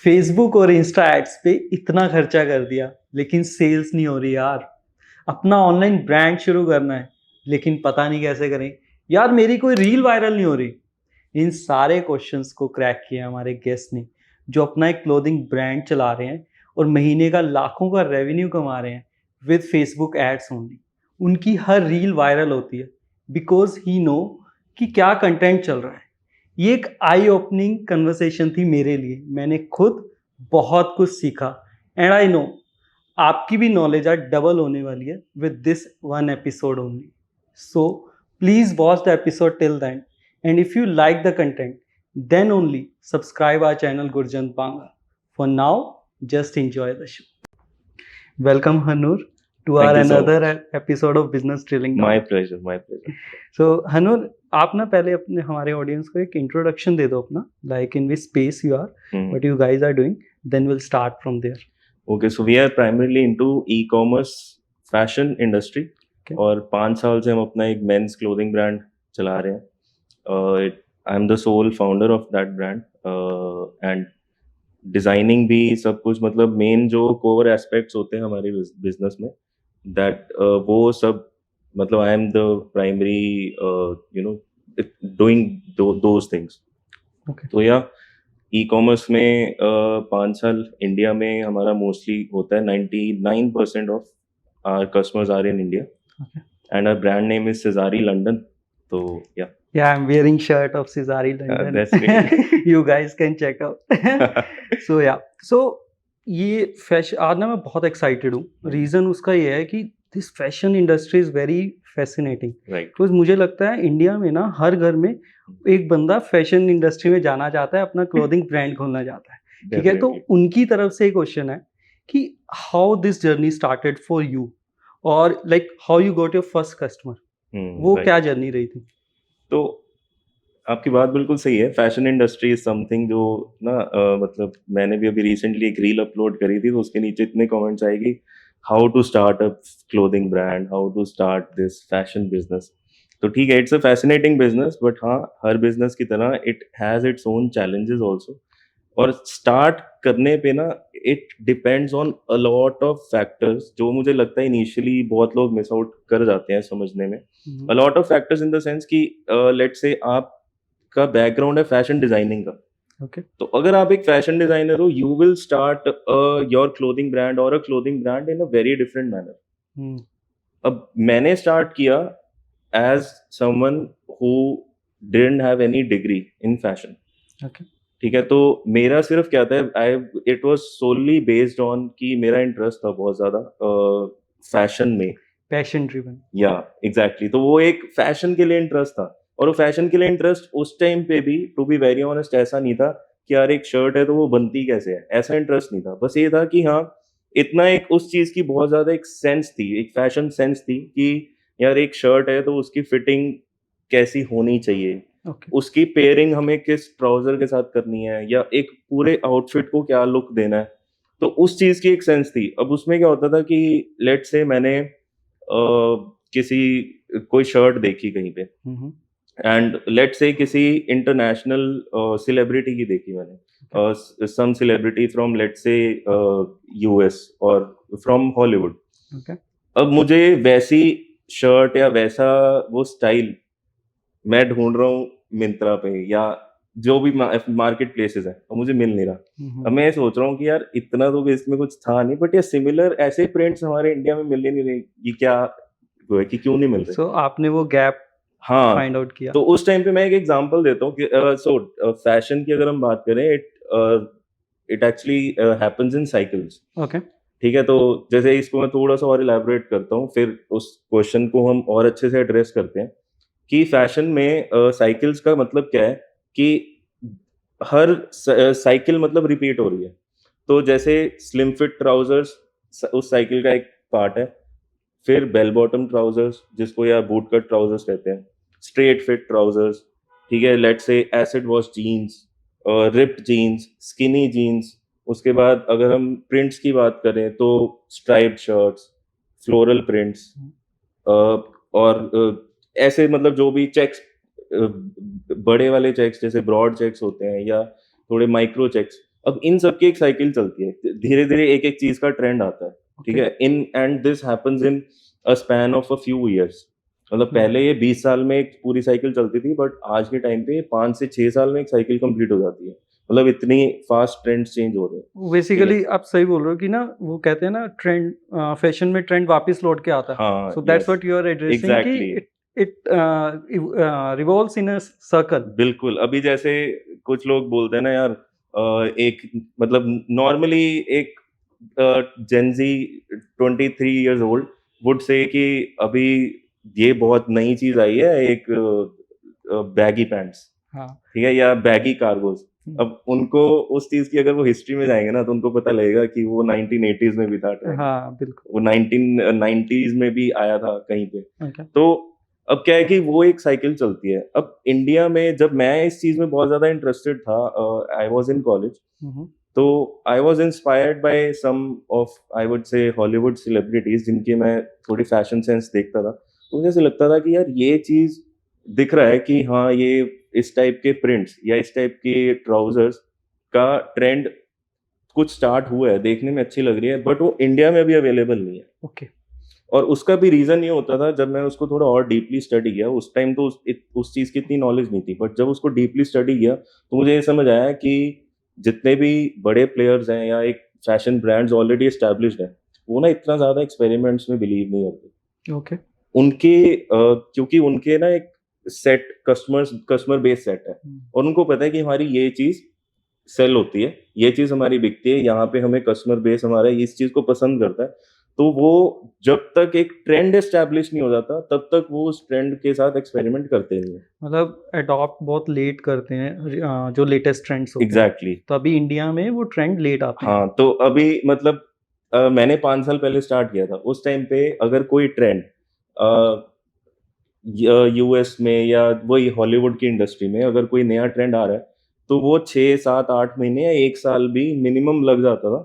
Facebook और Insta ads पे इतना खर्चा कर दिया लेकिन सेल्स नहीं हो रही यार। अपना ऑनलाइन ब्रांड शुरू करना है लेकिन पता नहीं कैसे करें। यार मेरी कोई रील वायरल नहीं हो रही। इन सारे क्वेश्चंस को क्रैक किया हमारे गेस्ट ने, जो अपना एक क्लोथिंग ब्रांड चला रहे हैं और महीने का लाखों का रेवेन्यू कमा रहे हैं विद फेसबुक एड्स ओनली। उनकी हर रील वायरल होती है बिकॉज ही नो कि क्या कंटेंट चल रहा है। ये एक आई ओपनिंग कन्वर्सेशन थी मेरे लिए। मैंने खुद बहुत कुछ सीखा एंड आई नो आपकी भी नॉलेज आज डबल होने वाली है with this one episode only. So please watch the episode till the end and if you like the content then only subscribe our channel Gurjant Banga. For now, just enjoy the show. Welcome Hanur to Thank our you so another much. episode of Business Drilling Down. My pleasure, my pleasure. So Hanur, आप ना पहले अपने हमारे audience को एक introduction दे दो अपना, like in which space you are, what you guys are doing, then we'll start from there. Okay, so we are primarily into e-commerce fashion industry. Okay. और 5 साल से हम अपना एक मेंस क्लोथिंग ब्रांड चला रहे हैं. I am the sole founder of that brand and designing भी सब कुछ, मतलब मेन जो कोर एस्पेक्ट्स होते हैं हमारे बिजनेस में, दैट वो सब, मतलब आई am the primary doing those things. तो या ई कॉमर्स में 5 साल इंडिया में हमारा मोस्टली होता है. 99% of our customers are in India and our brand name is सिजारी लंडन. तो या Yeah, I'm wearing shirt of Cesari London. That's great. You guys can check out. So yeah, so ये fashion आज ना मैं बहुत एक्साइटेड हूँ. Reason उसका ये है कि this fashion industry is very fascinating. Because मुझे लगता है इंडिया में ना हर घर में एक बंदा फैशन इंडस्ट्री में जाना चाहता है, अपना क्लोथिंग ब्रांड खोलना चाहता है. ठीक है, तो उनकी तरफ से एक क्वेश्चन है कि how this journey started for you और like how you got your first customer. वो क्या जर्नी रही थी? तो आपकी बात बिल्कुल सही है. फैशन इंडस्ट्री इज समथिंग जो ना मतलब मैंने भी अभी रिसेंटली एक रील अपलोड करी थी, तो उसके नीचे इतने कमेंट्स आए कि how to start a clothing brand, how to start this fashion business. तो ठीक है, it's a fascinating business, but हाँ, हर बिजनेस की तरह it has its own challenges also. और स्टार्ट करने पे ना it depends on a lot of factors, जो मुझे लगता है इनिशियली बहुत लोग मिस आउट कर जाते हैं समझने में. अ lot of factors in the sense कि लेट्स से आपका बैकग्राउंड है फैशन डिजाइनिंग का. Okay. तो अगर आप एक फैशन डिजाइनर हो, you will start your clothing brand और a clothing brand in a very different manner. अब मैंने स्टार्ट किया as someone who didn't have any degree in fashion. ठीक है, तो मेरा सिर्फ क्या था, it was solely based on कि मेरा इंटरेस्ट था बहुत ज्यादा फैशन में, पैशन ड्रिवन. या एग्जैक्टली. तो वो एक फैशन के लिए इंटरेस्ट था, और वो फैशन के लिए इंटरेस्ट उस टाइम पे भी, टू बी वेरी ऑनेस्ट, ऐसा नहीं था कि यार एक शर्ट है तो वो बनती कैसे है, ऐसा इंटरेस्ट नहीं था. बस ये था कि हाँ, इतना एक उस चीज की बहुत ज्यादा एक सेंस थी, एक फैशन सेंस थी कि यार एक शर्ट है तो उसकी फिटिंग कैसी होनी चाहिए, उसकी पेयरिंग हमें किस ट्राउजर के साथ करनी है, या एक पूरे आउटफिट को क्या लुक देना है. तो उस चीज की एक सेंस थी. अब उसमें क्या होता था कि लेट्स से मैंने किसी कोई शर्ट देखी कहीं पे, एंड लेट्स से किसी इंटरनेशनल सेलिब्रिटी की देखी मैंने, some celebrity from let's say US और फ्रॉम हॉलीवुड. अब मुझे वैसी शर्ट या वैसा वो स्टाइल मैं ढूंढ रहा हूँ मिंत्रा पे या जो भी मार्केट प्लेसेस है, और मुझे मिल नहीं रहा. अब मैं सोच रहा हूँ कि यार इतना तो इसमें कुछ था नहीं, बट ये सिमिलर ऐसे प्रिंट्स हमारे इंडिया में मिल ही नहीं रहे, ये क्या है कि क्यों नहीं मिल रहे. सो आपने वो गैप फाइंड आउट किया. तो उस टाइम पे मैं एक एग्जांपल देता हूँ कि सो फैशन की अगर हम बात करें, it actually happens in cycles. Okay, ठीक है, तो जैसे इसको मैं थोड़ा सा और इलैबोरेट करता हूँ, फिर उस क्वेश्चन को हम और अच्छे से एड्रेस करते हैं कि फैशन में साइकिल्स का मतलब क्या है कि हर साइकिल मतलब रिपीट हो रही है. तो जैसे स्लिम फिट ट्राउजर्स उस साइकिल का एक पार्ट है, फिर बेल बॉटम ट्राउजर्स जिसको या बूट कट ट्राउजर्स कहते हैं, स्ट्रेट फिट ट्राउजर्स, ठीक है, let's say acid wash jeans, ripped jeans, skinny jeans. उसके बाद अगर हम प्रिंट्स की बात करें तो स्ट्राइप्ड शर्ट्स, फ्लोरल प्रिंट्स, और ऐसे मतलब जो भी चेक्स, बड़े वाले चेक्स जैसे ब्रॉड चेक्स होते हैं या थोड़े माइक्रो चेक्स. अब इन सब की एक साइकिल चलती है, धीरे-धीरे एक-एक चीज़ का ट्रेंड आता है, ठीक ओके। है? In and this happens in a span of a few years. मतलब हुँ, पहले ये 20 साल में एक पूरी साइकिल चलती थी, बट आज के टाइम पे 5 से 6 साल में एक साइकिल कंप्लीट हो जाती है। मतलब इतनी फास्ट ट्रेंड्स चेंज हो रहे हैं, ठीक है? बेसिकली आप सही बोल रहे हो कि ना वो कहते हैं ना ट्रेंड फैशन में ट्रेंड वापस लौट के आता है। हाँ, so that's yes, what you are addressing कि exactly. It it revolves in a circle. बिल्कुल, अभी जैसे कुछ लोग बोलते हैं ना यार, एक मतलब नॉर्मली एक जेन ज़ी 23 इयर्स ओल्ड वुड से कि अभी ये बहुत नई चीज़ आई है, एक बैगी पैंट्स, हाँ। ठीक है? या बैगी कार्गोज़। हुँ। अब उनको उस चीज़ की अगर वो हिस्ट्री में जाएँगे ना, तो उनको पता लगेगा कि वो 1980s में भी था ट्रेंड। हाँ, बिल्कुल। वो 1990s में भी आया था कहीं पे। ओके। तो अब क्या है कि वो एक साइकिल चलती है। अब इंडिया में जब मैं इस चीज़ में बहुत ज़्यादा इंटरेस्टेड था, आई वाज़ इन कॉलेज, हुँ, हुँ। तो I was inspired by some of, I would say, Hollywood celebrities जिनकी मैं थोड़ी फैशन सेंस देखता था। तो मुझे ऐसा लगता था कि यार ये चीज़ दिख रहा है कि हाँ, ये इस टाइप के प्रिंट्स या इस टाइप के ट्राउज़र्स का ट्रेंड कुछ स्टार्ट हुआ है, देखने में अच्छी लग रही है, बट वो इंडिया में अभी अवेलेबल नहीं है। ओके। और उसका भी रीज़न ये होता था, जब मैं उसको थोड़ा और डीपली स्टडी किया, उस टाइम तो उस चीज़ की इतनी नॉलेज नहीं थी, बट जब उसको डीपली स्टडी किया, तो मुझे ये समझ आया कि जितने भी बड़े प्लेयर्स हैं या एक फैशन ब्रांड्स ऑलरेडी एस्टैब्लिश्ड हैं, वो ना इतना ज़्यादा एक्सपेरिमेंट्स में बिलीव नहीं करते। ओके। उनके क्योंकि उनके ना एक सेट कस्टमर बेस सेट है, हुँ। और उनको पता है कि हमारी ये चीज़ सेल होती है, ये चीज़ हमारी बिकती है, यहाँ पे हमें कस्टमर बेस हमारा इस चीज़ को पसंद करता है। तो वो जब तक एक ट्रेंड एस्टैब्लिश नहीं हो जाता, तब तक वो उस ट्रेंड के साथ एक्सपेरिमेंट करते नहीं हैं। मतलब अडॉप्ट बहुत लेट करते हैं जो लेटेस्ट ट्रेंड्स होते हैं। एग्ज़ैक्टली। तो अभी इंडिया में वो ट्रेंड लेट आते हैं। हाँ, तो अभी मतलब मैंने 5 साल पहले स्टार्ट किया था। उस टाइम पे अगर कोई ट्रेंड अ, यूएस में या वही हॉलीवुड की इंडस्ट्री में अगर कोई नया ट्रेंड आ रहा है, तो वो 6, 7, 8 महीने या 1 साल भी मिनिमम लग जाता था,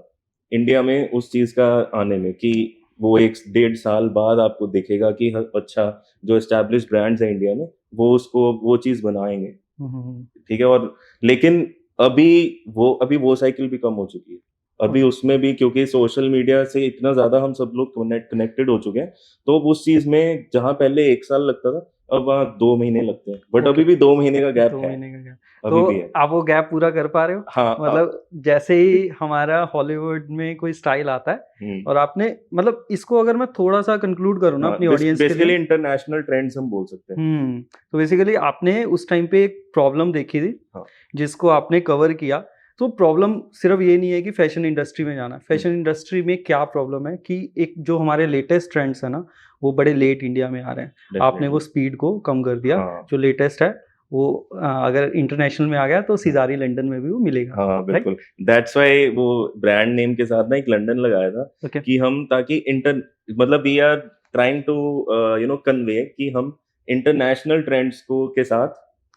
इंडिया में उस चीज़ का आने में, कि वो 1 डेढ़ साल बाद आपको दिखेगा कि ह अच्छा, जो एस्टेब्लिश्ड ब्रांड्स हैं इंडिया में, वो चीज़ बनाएँगे, हुँ, हुँ, हुँ। ठीक है? और लेकिन अभी वो साइकिल भी कम हो चुकी है। अभी ओके। उसमें भी क्योंकि सोशल मीडिया से इतना ज़्यादा हम सब लोग कनेक्टेड हो चुके हैं, तो अब उस चीज़ में जहाँ पहले 1 साल लगता था, अब वहाँ 2 महीने लगते हैं। But okay. अभी भी 2 महीने का गैप 2 है, महीने का गैप। अभी तो भी है। आप वो गैप पूरा कर पा रहे हो? हाँ, मतलब जैसे ही हमारा हॉलीवुड में कोई स्टाइल आता है हुँ, और आपने मतलब इसको अगर मैं थोड़ा-सा कंक्लूड करूँ ना हाँ, अपनी ऑडियंस के बेसिकली लिए। इंटरनेशनल ट्रेंड्स हम बोल सकते हैं। तो बेसिकली आपने उस टाइम पे एक प्रॉब्लम देखी थी, हाँ, जिसको आपने कवर किया। तो प्रॉब्लम सिर्फ़ ये नहीं है कि फैशन इंडस्ट्री में जाना है। हुँ, फैशन इंडस्ट्री में क्या प्रॉब्लम है कि एक जो हमारे लेटेस्ट ट्रेंड्स हैं ना, वो बड़े लेट इंडिया में आ रहे हैं। आपने वो डेफ़िनिटली। स्पीड को कम कर दिया। हाँ, जो लेटेस्ट है वो अगर इंटरनेशनल में आ गया तो हुँ, सिज़ारी लंदन में भी वो मिलेगा, हाँ, राइट? बिल्कुल। दैट्स व्हाई वो ब्रांड नेम के साथ ना एक लंदन लगाया था, ओके, कि हम ताकि इंटर मतलब we are trying to convey कि हम इंटरनेशनल ट्रेंड्स को के साथ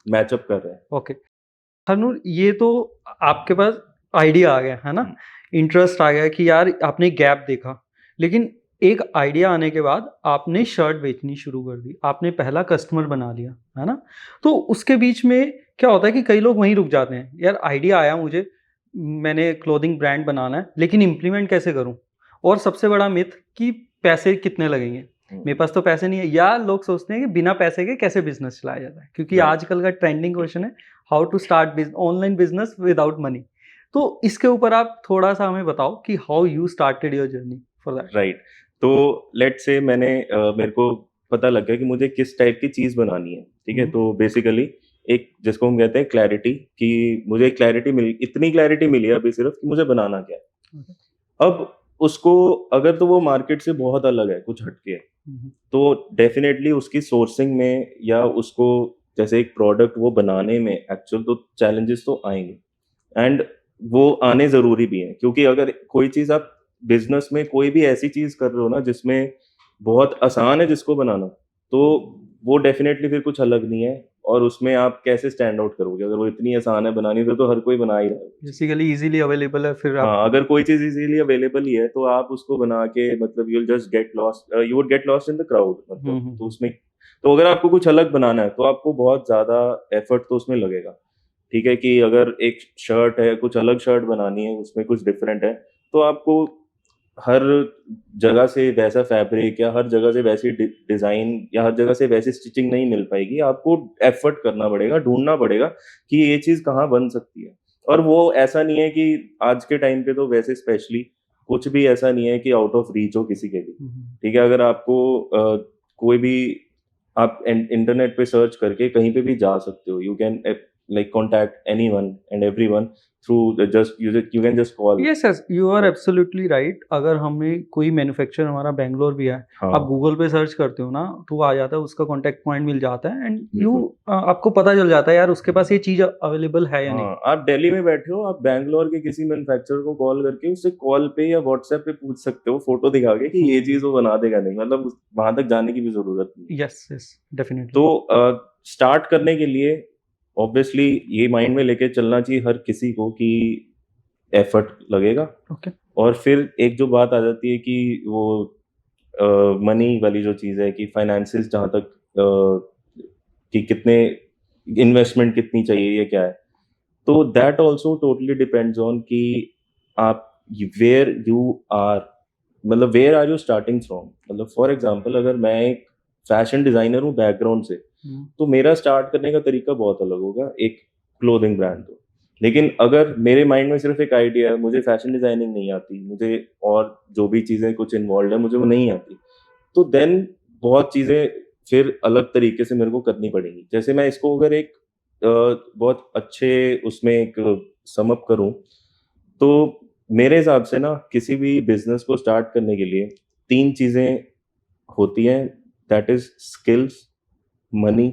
मैच अप कर रहे हैं। ओके। हनूर ये तो आपके पास आइडिया आ गया, है ना? हुँ, इंटरेस्ट आ गया कि यार आपने गैप देखा। लेकिन एक आइडिया आने के बाद आपने शर्ट बेचनी शुरू कर दी। आपने पहला कस्टमर बना लिया, है ना? तो उसके बीच में क्या होता है कि कई लोग वहीं रुक जाते हैं। यार आइडिया आया मुझे, मैंने क्लोथिंग ब्रांड बनाना है, लेकिन इम्प्लीमेंट कैसे करूँ? और सबसे बड़ा मिथ कि पैसे कितने लगेंगे? हुँ, मेरे पास तो पैसे नहीं है, या लोग सोचते हैं कि बिना पैसे के कैसे बिज़नेस चलाया जाता है? क्योंकि राइट, आजकल का ट्रेंडिंग क्वेश्चन है, how to start online business without money. तो इसके ऊपर आप थोड़ा-सा हमें बताओ कि how you started your journey for that? Right. तो लेट्स से मेरे को पता लग गया कि मुझे किस टाइप की चीज़ बनानी है, ठीक है? हुँ, तो बेसिकली एक जिसको हम कहते हैं क्लैरिटी, कि मुझे क्लैरिटी मिली, इतनी क्लैरिटी मिली है अभी सिर्फ़ कि मुझे बनाना क्या है। ओके। अब उसको अगर तो वो मार्केट से बहुत अलग है, कुछ हट के है, हुँ, हुँ, तो डेफ़िनेटली उसकी सोर्सिंग में या उसको जैसे एक प्रोडक्ट वो बनाने में एक्चुअल तो चैलेंजेस तो आएँगे, एंड वो आने ज़रूरी भी हैं, क्योंकि अगर कोई चीज़ आप बिज़नेस में कोई भी ऐसी चीज़ कर रहे हो ना जिसमें बहुत आसान है जिसको बनाना, तो वो डेफ़िनेटली फिर कुछ अलग नहीं है, और उसमें आप कैसे स्टैंड आउट करोगे? अगर वो इतनी आसान है बनानी, तो हर कोई बना ही रहा है वो चीज़। बेसिकली ईज़िली अवेलेबल है फिर आप। हाँ, अगर कोई चीज़ इज़िली अवेलेबल ही है, तो आप उसको बना के मतलब you would get lost in the crowd, हुँ, मतलब हुँ, तो उसमें, तो अगर आपको कुछ अलग बनाना है, तो आपको बहुत ज़्यादा एफर्ट तो उसमें लगेगा, ठीक है, कि अगर एक शर्ट है, कुछ अलग शर्ट बनानी है, उसमें कुछ डिफरेंट है, तो आपको हर जगह से वैसा फैब्रिक या हर जगह से वैसी डिजाइन या हर जगह से वैसी स्टिचिंग नहीं मिल पाएगी। आपको एफर्ट करना पड़ेगा, ढूंढना पड़ेगा कि ये चीज कहाँ बन सकती है। और वो ऐसा नहीं है कि आज के टाइम पे तो वैसे स्पेशली कुछ भी ऐसा नहीं है कि आउट ऑफ रीच हो किसी के भी। ठीक है, अगर आपको कोई भी आप इंटरनेट पे सर्च करके कहीं पे भी जा सकते हो। You can like contact anyone and everyone through just you can just call. Yes yes, you are absolutely right. अगर हमें कोई मैन्युफैक्चरर हमारा बैंगलोर भी है, हाँ आप गूगल पे सर्च करते हो ना तो वो आ जाता है, उसका कांटेक्ट पॉइंट मिल जाता है एंड बिल्कुल। आपको पता चल जाता है यार उसके पास ये चीज अवेलेबल है या नहीं। हाँ, आप दिल्ली में बैठे हो, आप बैंगलोर के किसी मैन्युफैक्चरर को कॉल करके उससे कॉल पे या व्हाट्सएप पे पूछ सकते हो फोटो दिखा के कि ये चीज वो बना देगा नहीं, मतलब वहां तक जाने की भी जरूरत नहीं। Yes yes, definitely. तो स्टार्ट करने के लिए ऑब्वियसली ये माइंड में लेके चलना चाहिए हर किसी को कि एफर्ट लगेगा। ओके। और फिर एक जो बात आ जाती है कि वो मनी वाली जो चीज़ है कि फाइनेंशियल जहाँ तक कि कितने इन्वेस्टमेंट कितनी चाहिए, ये क्या है, तो that also totally depends on कि आप वेयर यू आर, मतलब where are you starting from. मतलब फॉर एग्जांपल अगर मैं एक फैशन डिजाइनर हूँ बैकग्राउंड से, तो मेरा स्टार्ट करने का तरीका बहुत अलग होगा एक क्लोथिंग ब्रांड तो। लेकिन अगर मेरे माइंड में सिर्फ एक आइडिया है, मुझे फैशन डिजाइनिंग नहीं आती, मुझे और जो भी चीज़ें कुछ इन्वॉल्व है मुझे वो नहीं आती, तो देन बहुत चीज़ें फिर अलग तरीके से मेरे को करनी पड़ेंगी। जैसे मैं इसको अगर एक बहुत अच्छे उसमें एक सम अप करूं, तो मेरे हिसाब से ना किसी भी बिजनेस को स्टार्ट करने के लिए 3 चीज़ें होती हैं, that is skills, money,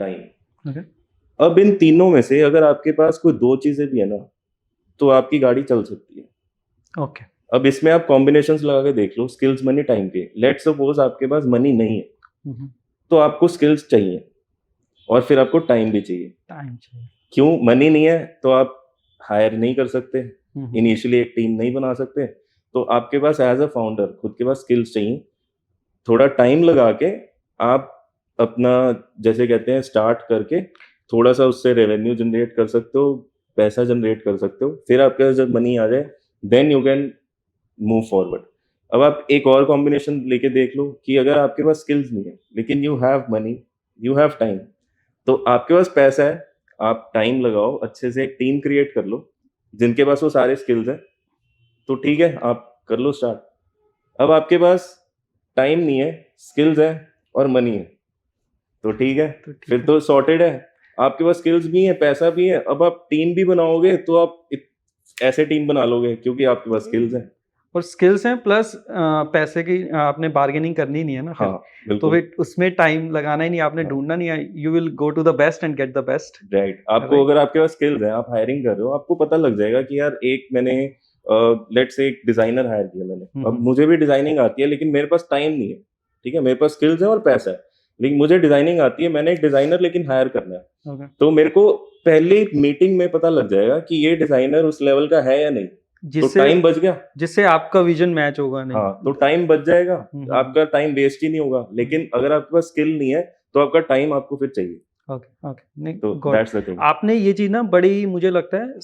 time. Okay अब इन तीनों में से अगर आपके पास कोई 2 चीज़ें भी है ना, तो आपकी गाड़ी चल सकती है। ओके। अब इसमें आप कॉम्बिनेशंस लगा के देख लो, स्किल्स, मनी, टाइम के। लेट्स सपोज आपके पास मनी नहीं है, तो आपको स्किल्स चाहिए और फिर आपको टाइम भी चाहिए। टाइम चाहिए। क्यों? मनी नहीं है तो आप हायर नहीं कर सकते, इनिशियली एक टीम नहीं बना सकते, तो आपके पास एज अ फाउंडर खुद के पास स्किल्स चाहिए। थोड़ा टाइम लगा के आप अपना, जैसे कहते हैं, स्टार्ट करके थोड़ा सा उससे रेवेन्यू जनरेट कर सकते हो, पैसा जनरेट कर सकते हो। फिर आपके पास जब मनी आ जाए, then you can move forward. अब आप एक और कॉम्बिनेशन लेके देख लो कि अगर आपके पास स्किल्स नहीं है लेकिन you have money, you have time, तो आपके पास पैसा है, आप टाइम लगाओ, अच्छे से एक टीम क्रिएट कर लो जिनके पास वो सारे स्किल्स हैं, तो ठीक है, आप कर लो स्टार्ट। अब आपके पास टाइम नहीं है, स्किल्स है और मनी है, तो ठीक है, फिर तो सॉर्टेड है। आपके पास स्किल्स भी है, पैसा भी है, अब आप टीम भी बनाओगे तो आप ऐसे टीम बना लोगे क्योंकि आपके पास स्किल्स है और स्किल्स हैं प्लस पैसे की आपने बार्गेनिंग करनी नहीं है ना फिर। हाँ तो बिल्कुल फिर उसमें टाइम लगाना ही नहीं, आपने हाँ। ढूंढना नहीं है, you will go to the best and get the best. Right. आपको अगर आपके पास स्किल्स है, आप हायरिंग कर रहे हो, आपको पता लग जाएगा कि यार एक मैंने लेट्स से एक डिजाइनर हायर किया मैंने, अब मुझे भी डिजाइनिंग आती है लेकिन मेरे पास टाइम नहीं है, ठीक है, मेरे पास स्किल्स है और पैसा है, लेकिन मुझे डिजाइनिंग आती है, मैंने एक डिजाइनर लेकिन हायर करना है। ओके। तो मेरे को पहली मीटिंग में पता लग जाएगा कि ये डिजाइनर उस लेवल का है या नहीं, तो जिससे टाइम बच गया। जिससे आपका विजन मैच होगा नहीं। हाँ, तो टाइम बच जाएगा, आपका टाइम वेस्ट ही नहीं होगा। लेकिन अगर आपके पास स्किल नहीं है तो आपका टाइम आपको फिर चाहिए। ओके ओके, नहीं तो गॉट। That's the thing. आपने ये चीज ना बड़ी, मुझे लगता है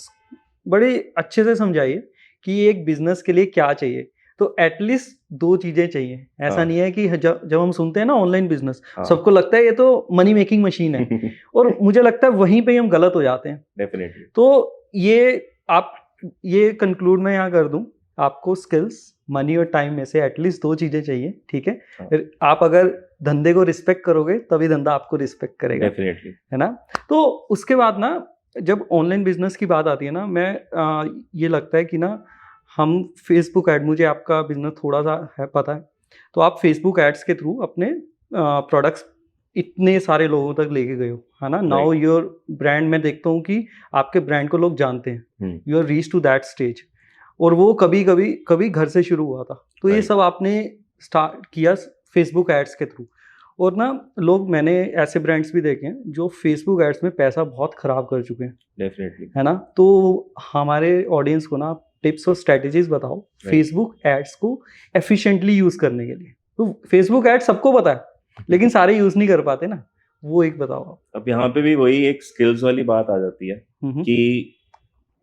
बड़े अच्छे से समझाई है कि एक बिजनेस के लिए क्या चाहिए। तो एटलीस्ट 2 चीजें चाहिए। ऐसा हाँ नहीं है कि जब हम सुनते हैं ना ऑनलाइन बिजनेस, हाँ सबको लगता है ये तो मनी मेकिंग मशीन है, और मुझे लगता है वहीं पे ही हम गलत हो जाते हैं। डेफिनेटली। तो ये आप, ये कंक्लूड मैं यहाँ कर दूं, आपको स्किल्स, मनी और टाइम में से एटलीस्ट 2 चीजें चाहिए, ठीक है। हाँ। फिर आप अगर धंधे को रिस्पेक्ट करोगे तभी धंधा आपको रिस्पेक्ट करेगा, डेफिनेटली। है ना। तो उसके बाद ना जब ऑनलाइन बिजनेस की बात आती है ना, मैं ये लगता है कि ना हम फेसबुक ऐड, मुझे आपका बिजनेस थोड़ा सा है पता है, तो आप फेसबुक एड्स के थ्रू अपने प्रोडक्ट्स इतने सारे लोगों तक लेके गए हो, है ना। नाउ योर ब्रांड, मैं देखता हूँ कि आपके ब्रांड को लोग जानते हैं, you are reach to that stage. और वो कभी घर से शुरू हुआ था, तो ये सब आपने स्टार्ट किया फेसबुक एड्स के थ्रू। और ना लोग, मैंने ऐसे ब्रांड्स भी देखे हैं जो फेसबुक एड्स में पैसा बहुत खराब कर चुके हैं, डेफिनेटली, है ना। तो हमारे ऑडियंस को ना टिप्स और स्ट्रेटजीज बताओ फेसबुक एड्स को एफिशिएंटली यूज करने के लिए। तो फेसबुक एड्स सबको पता है लेकिन सारे यूज नहीं कर पाते ना, वो एक बताओ आप। अब यहाँ पे भी वही एक स्किल्स वाली बात आ जाती है कि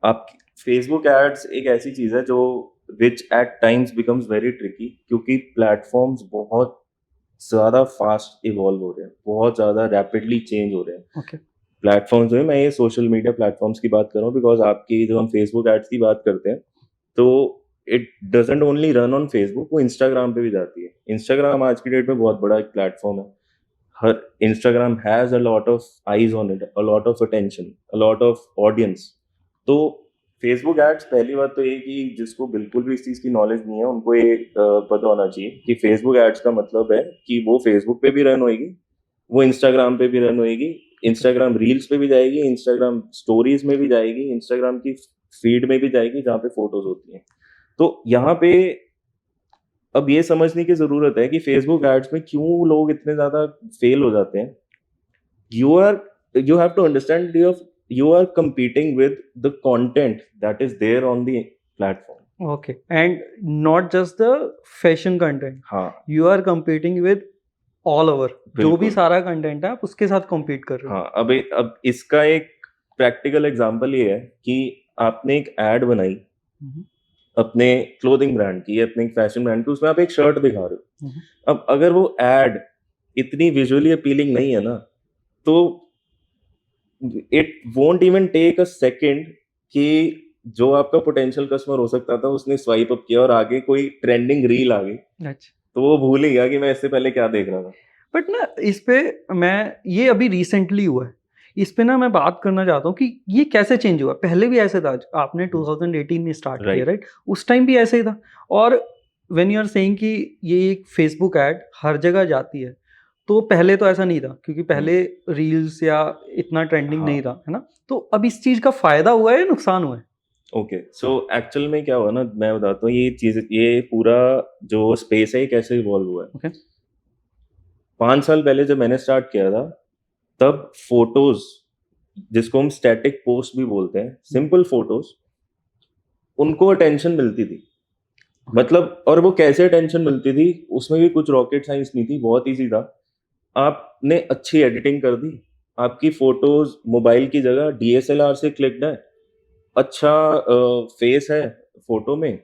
आप फेसबुक एड्स एक ऐसी चीज है जो which at times becomes very tricky, क्योंकि प्लेटफॉर्म्स बहुत ज्यादा फास्ट इवॉल्व हो रहे हैं, बहुत ज्यादा रैपिडली चेंज हो रहे हैं ओके। प्लेटफॉर्म्स में। मैं ये सोशल मीडिया प्लेटफॉर्म्स की बात कर रहा हूँ, बिकॉज आपकी जो हम फेसबुक एड्स की बात करते हैं तो it doesn't only run on Facebook, वो इंस्टाग्राम पे भी जाती है। इंस्टाग्राम आज की डेट में बहुत बड़ा एक प्लेटफॉर्म है। हर Instagram has a lot of eyes on it, a lot of attention, a lot of audience. तो फेसबुक एड्स, पहली बात तो ये कि जिसको बिल्कुल भी इस चीज की नॉलेज नहीं है उनको ये पता होना चाहिए कि फेसबुक एड्स का मतलब है कि वो फेसबुक पे भी रन होएगी, वो इंस्टाग्राम पे भी रन होएगी, इंस्टाग्राम रील्स पे भी जाएगी, इंस्टाग्राम स्टोरीज में भी जाएगी, इंस्टाग्राम की फीड में भी जाएगी जहाँ पे फोटोज होती हैं। तो यहाँ पे अब ये समझने की जरूरत है कि फेसबुक एड्स में क्यों लोग इतने ज्यादा फेल हो जाते हैं। You are you have to understand you are competing with the content that is there on the platform. Okay, and not just the fashion content, हाँ you are competing with all over, जो भी बिल्कुल। सारा content है आप उसके साथ compete कर रहे हो। हाँ अब इसका एक प्रैक्टिकल एग्जांपल ये है कि आपने एक एड बनाई हम्म, अपने क्लोथिंग ब्रांड की, अपने फैशन ब्रांड की, उसमें आप एक शर्ट दिखा रहे हो। हम्म, अब अगर वो एड इतनी विजुअली अपीलिंग नहीं है ना, तो it won't even take a second कि जो आपका पोटेंशियल कस्टमर हो सकता था उसने स्वाइप अप किया और आगे कोई ट्रेंडिंग रील आ गई, अच्छा। तो वो भूल ही गया कि मैं इससे पहले क्या देख रहा था। बट ना इस पे मैं ये अभी रिसेंटली हुआ है, इस पे ना मैं बात करना चाहता हूँ कि ये कैसे चेंज हुआ। पहले भी ऐसे था, आपने 2018 में स्टार्ट किया राइट। राइट, उस टाइम भी ऐसे ही था। और व्हेन यू आर सेइंग कि ये एक फेसबुक ऐड हर जगह जाती है, तो पहले तो ऐसा नहीं था क्योंकि पहले रील्स या इतना ट्रेंडिंग नहीं हाँ था, है ना। तो अब इस चीज का फायदा हुआ है या नुकसान हुआ है? ओके, सो एक्चुअल में क्या हुआ ना, मैं बताता हूँ ये चीज, ये पूरा जो स्पेस है ये कैसे इवॉल्व हुआ है। ओके। 5 साल पहले जब मैंने स्टार्ट किया था, तब फोटोज, जिसको हम स्टैटिक पोस्ट भी बोलते हैं, सिंपल फोटोज, उनको अटेंशन मिलती थी। मतलब, और वो कैसे अटेंशन मिलती थी, उसमें भी कुछ रॉकेट साइंस नहीं थी, बहुत इजी था। आपने अच्छी एडिटिंग कर दी, आपकी फोटोज मोबाइल की जगह डीएसएलआर से क्लिक्ड है, अच्छा फेस है फोटो में,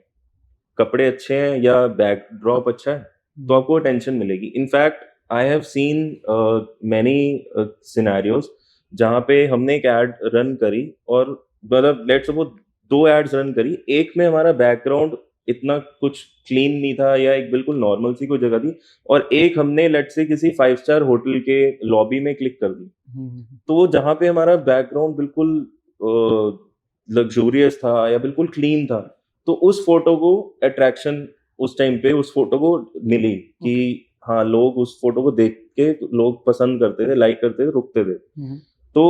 कपड़े अच्छे हैं या बैकड्रॉप अच्छा है, तो आपको अटेंशन मिलेगी। In fact I have seen many scenarios जहाँ पे हमने एक एड रन करी, और मतलब लेट्स सपोज 2 एड्स रन करी, एक में हमारा बैकग्राउंड इतना कुछ क्लीन नहीं था या एक बिल्कुल नॉर्मल सी कोई जगह थी, और एक हमने लेट्स से किसी 5 स्टार होटल के लॉबी में क्लिक कर दी। तो वो जहाँ पे हमारा बैकग्राउंड बिल्कुल लग्जूरियस था या बिल्कुल क्लीन था, तो उस फोटो को अट्रैक्शन उस टाइम पे उस फोटो को मिली कि हाँ, लोग उस फोटो को देख के लोग पसंद करते थे, लाइक करते थे, रुकते थे। तो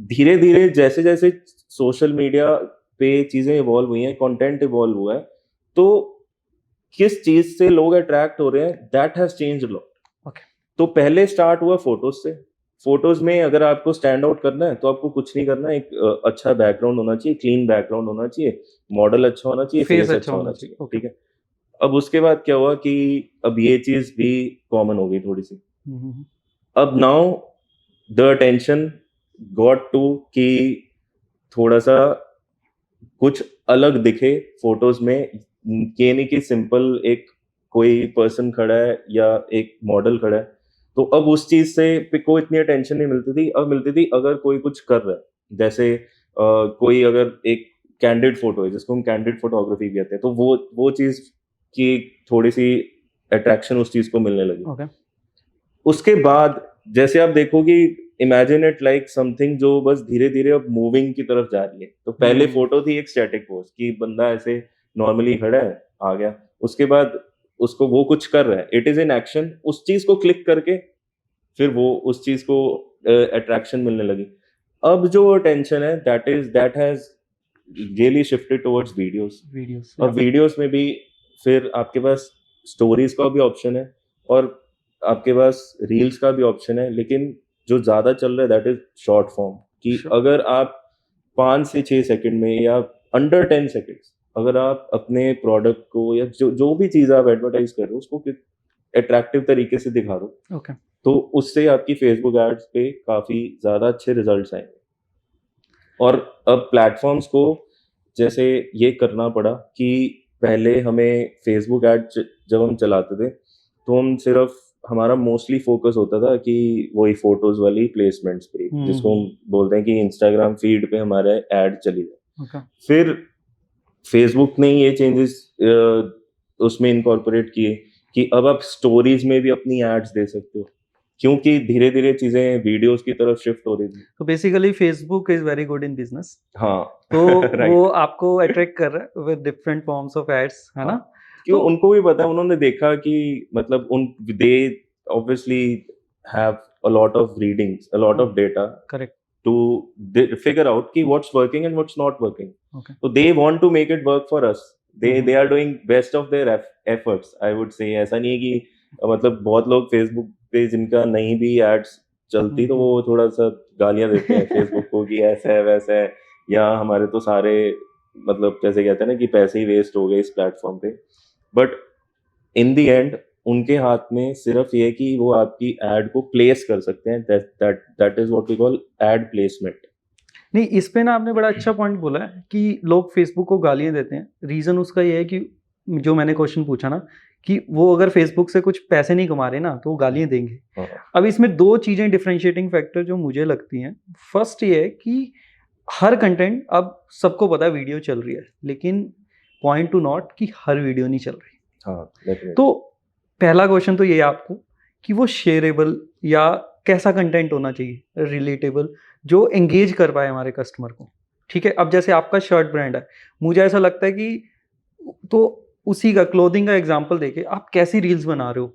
धीरे धीरे जैसे जैसे सोशल मीडिया पे चीजें इवॉल्व हुई हैं, कंटेंट इवॉल्व हुआ है, तो किस चीज से लोग अट्रैक्ट हो रहे हैं, that has changed a lot. Okay. तो पहले स्टार्ट हुआ फोटोज से। फोटोज में अगर आपको स्टैंड आउट करना है तो आपको कुछ नहीं करना है, एक अच्छा बैकग्राउंड होना चाहिए, क्लीन बैकग्राउंड होना चाहिए, मॉडल अच्छा होना चाहिए, फेस फेस अच्छा अच्छा होना होना चाहिए। चाहिए, ओके। ठीक है। अब उसके बाद क्या हुआ कि अब ये चीज भी कॉमन हो गई थोड़ी सी। अब now the attention got to कि थोड़ा सा कुछ अलग दिखे फोटोज में, ये नहीं कि सिंपल एक कोई पर्सन खड़ा है या एक मॉडल खड़ा है। तो अब उस चीज से पे को इतनी अटेंशन नहीं मिलती थी, अब मिलती थी अगर कोई कुछ कर रहा है, जैसे कोई अगर एक कैंडिड फोटो है जिसको हम कैंडिड फोटोग्राफी कहते हैं, तो वो चीज की थोड़ी सी अट्रैक्शन उस चीज को मिलने लगी। ओके। उसके बाद जैसे आप देखोगे, इमेजिन इट लाइक समथिंग जो बस धीरे धीरे अब मूविंग की तरफ जा रही है। तो पहले फोटो थी एक स्टैटिक पोज कि बंदा ऐसे नॉर्मली खड़ा है, आ गया, उसके बाद उसको वो कुछ कर रहा है, इट इज इन एक्शन, उस चीज को क्लिक करके फिर वो उस चीज को अट्रैक्शन मिलने लगी। अब जो अटेंशन है that has really shifted towards videos. Videos. और वीडियोस में भी फिर आपके पास स्टोरीज का भी ऑप्शन है और आपके पास रील्स का भी ऑप्शन है, लेकिन जो ज्यादा चल रहा है दैट इज शॉर्ट फॉर्म। कि अगर आप 5 से 6 सेकंड में या अंडर 10 सेकंड्स अगर आप अपने प्रोडक्ट को या जो जो भी चीज आप एडवर्टाइज कर रहे हो उसको अट्रैक्टिव तरीके से दिखा दो, ओके। तो उससे आपकी फेसबुक एड्स पे काफ़ी ज़्यादा अच्छे रिजल्ट्स आएँगे। और अब प्लेटफ़ॉर्म्स को जैसे ये करना पड़ा कि पहले हमें फेसबुक ऐड जब हम चलाते थे, तो हम सिर्फ़ हमारा मोस्टली फ़ोकस होता था कि वही फ़ोटोज़ वाली प्लेसमेंट्स पे, जिसको हम बोलते हैं कि इंस्टाग्राम फ़ीड पे हमारे ऐड चली जाए। ओके। फिर फेसबुक ने ये चेंजेस उसमें इनकॉर्पोरेट किए कि अब आप स्टोरीज़ में भी अपनी एड्स दे सकते हो, क्योंकि धीरे-धीरे चीज़ें वीडियोज़ की तरफ शिफ्ट हो रही थी। तो basically Facebook is very good in business. हाँ, तो वो राइट। आपको अट्रैक्ट कर रहा है with different forms of ads, है हाँ, ना? क्यों तो उनको भी पता है, उन्होंने देखा कि मतलब उन दे obviously have a lot of readings, a lot of data correct. to figure out कि what's working and what's not working. Okay. So they want to make it work for us. They hmm. they are doing best of their efforts. I would say ऐसा नहीं है कि मतलब बहुत लोग Facebook पे जिनका नहीं भी एड्स चलती तो वो थोड़ा सा गालियां देते हैं फेसबुक को कि ऐसा है वैसा है, या हमारे तो सारे मतलब जैसे कहते हैं ना कि पैसे ही वेस्ट हो गए इस प्लेटफॉर्म पे। बट इन द एंड उनके हाथ में सिर्फ ये कि वो आपकी एड को प्लेस कर सकते हैं, that is what we call ad placement. नहीं, इस पे ना आपने बड़ा अच्छा पॉइंट बोला है कि लोग फेसबुक को गालियाँ देते हैं। रीज़न उसका ये है कि जो मैंने क्वेश्चन पूछा ना कि वो अगर फेसबुक से कुछ पैसे नहीं कमा रहे ना, तो वो गालियाँ देंगे। हाँ, अब इसमें 2 चीज़ें डिफरेंशिएटिंग फैक्टर जो मुझे लगती हैं। फर्स्ट ये है कि हर कंटेंट अब सबको पता है वीडियो चल रही है, लेकिन पॉइंट टू नॉट कि हर वीडियो नहीं चल रही। हाँ, डेफिनेटली। तो पहला क्वेश्चन तो ये है आपको कि वो शेयरेबल या कैसा कंटेंट होना चाहिए, रिलेटेबल, जो एंगेज कर पाए हमारे कस्टमर को। ठीक है, अब जैसे आपका शर्ट ब्रांड है, मुझे ऐसा लगता है कि तो उसी का क्लोथिंग का एग्जांपल देके आप कैसी रील्स बना रहे हो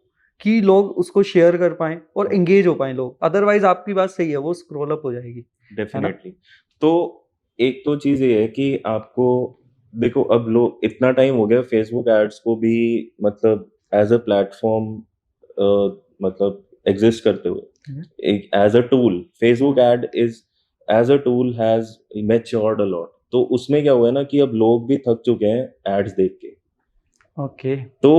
कि लोग उसको शेयर कर पाएं और एंगेज हो पाएं लोग। अदरवाइज आपकी बात सही है, वो स्क्रॉल अप हो जाएगी, है ना? डेफिनेटली। तो एक तो चीज़ ये है कि आपको देखो, अब लोग इतना टाइम हो गया फेसबुक एड्स को भी मतलब एज़ अ प्लेटफ़ॉर्म मतलब एग्ज़िस्ट करते हुए। हम्म। एक as a tool Facebook ad is as a tool has matured a lot. तो उसमें क्या हुआ है ना कि अब लोग भी थक चुके हैं एड्स देख के। ओके। तो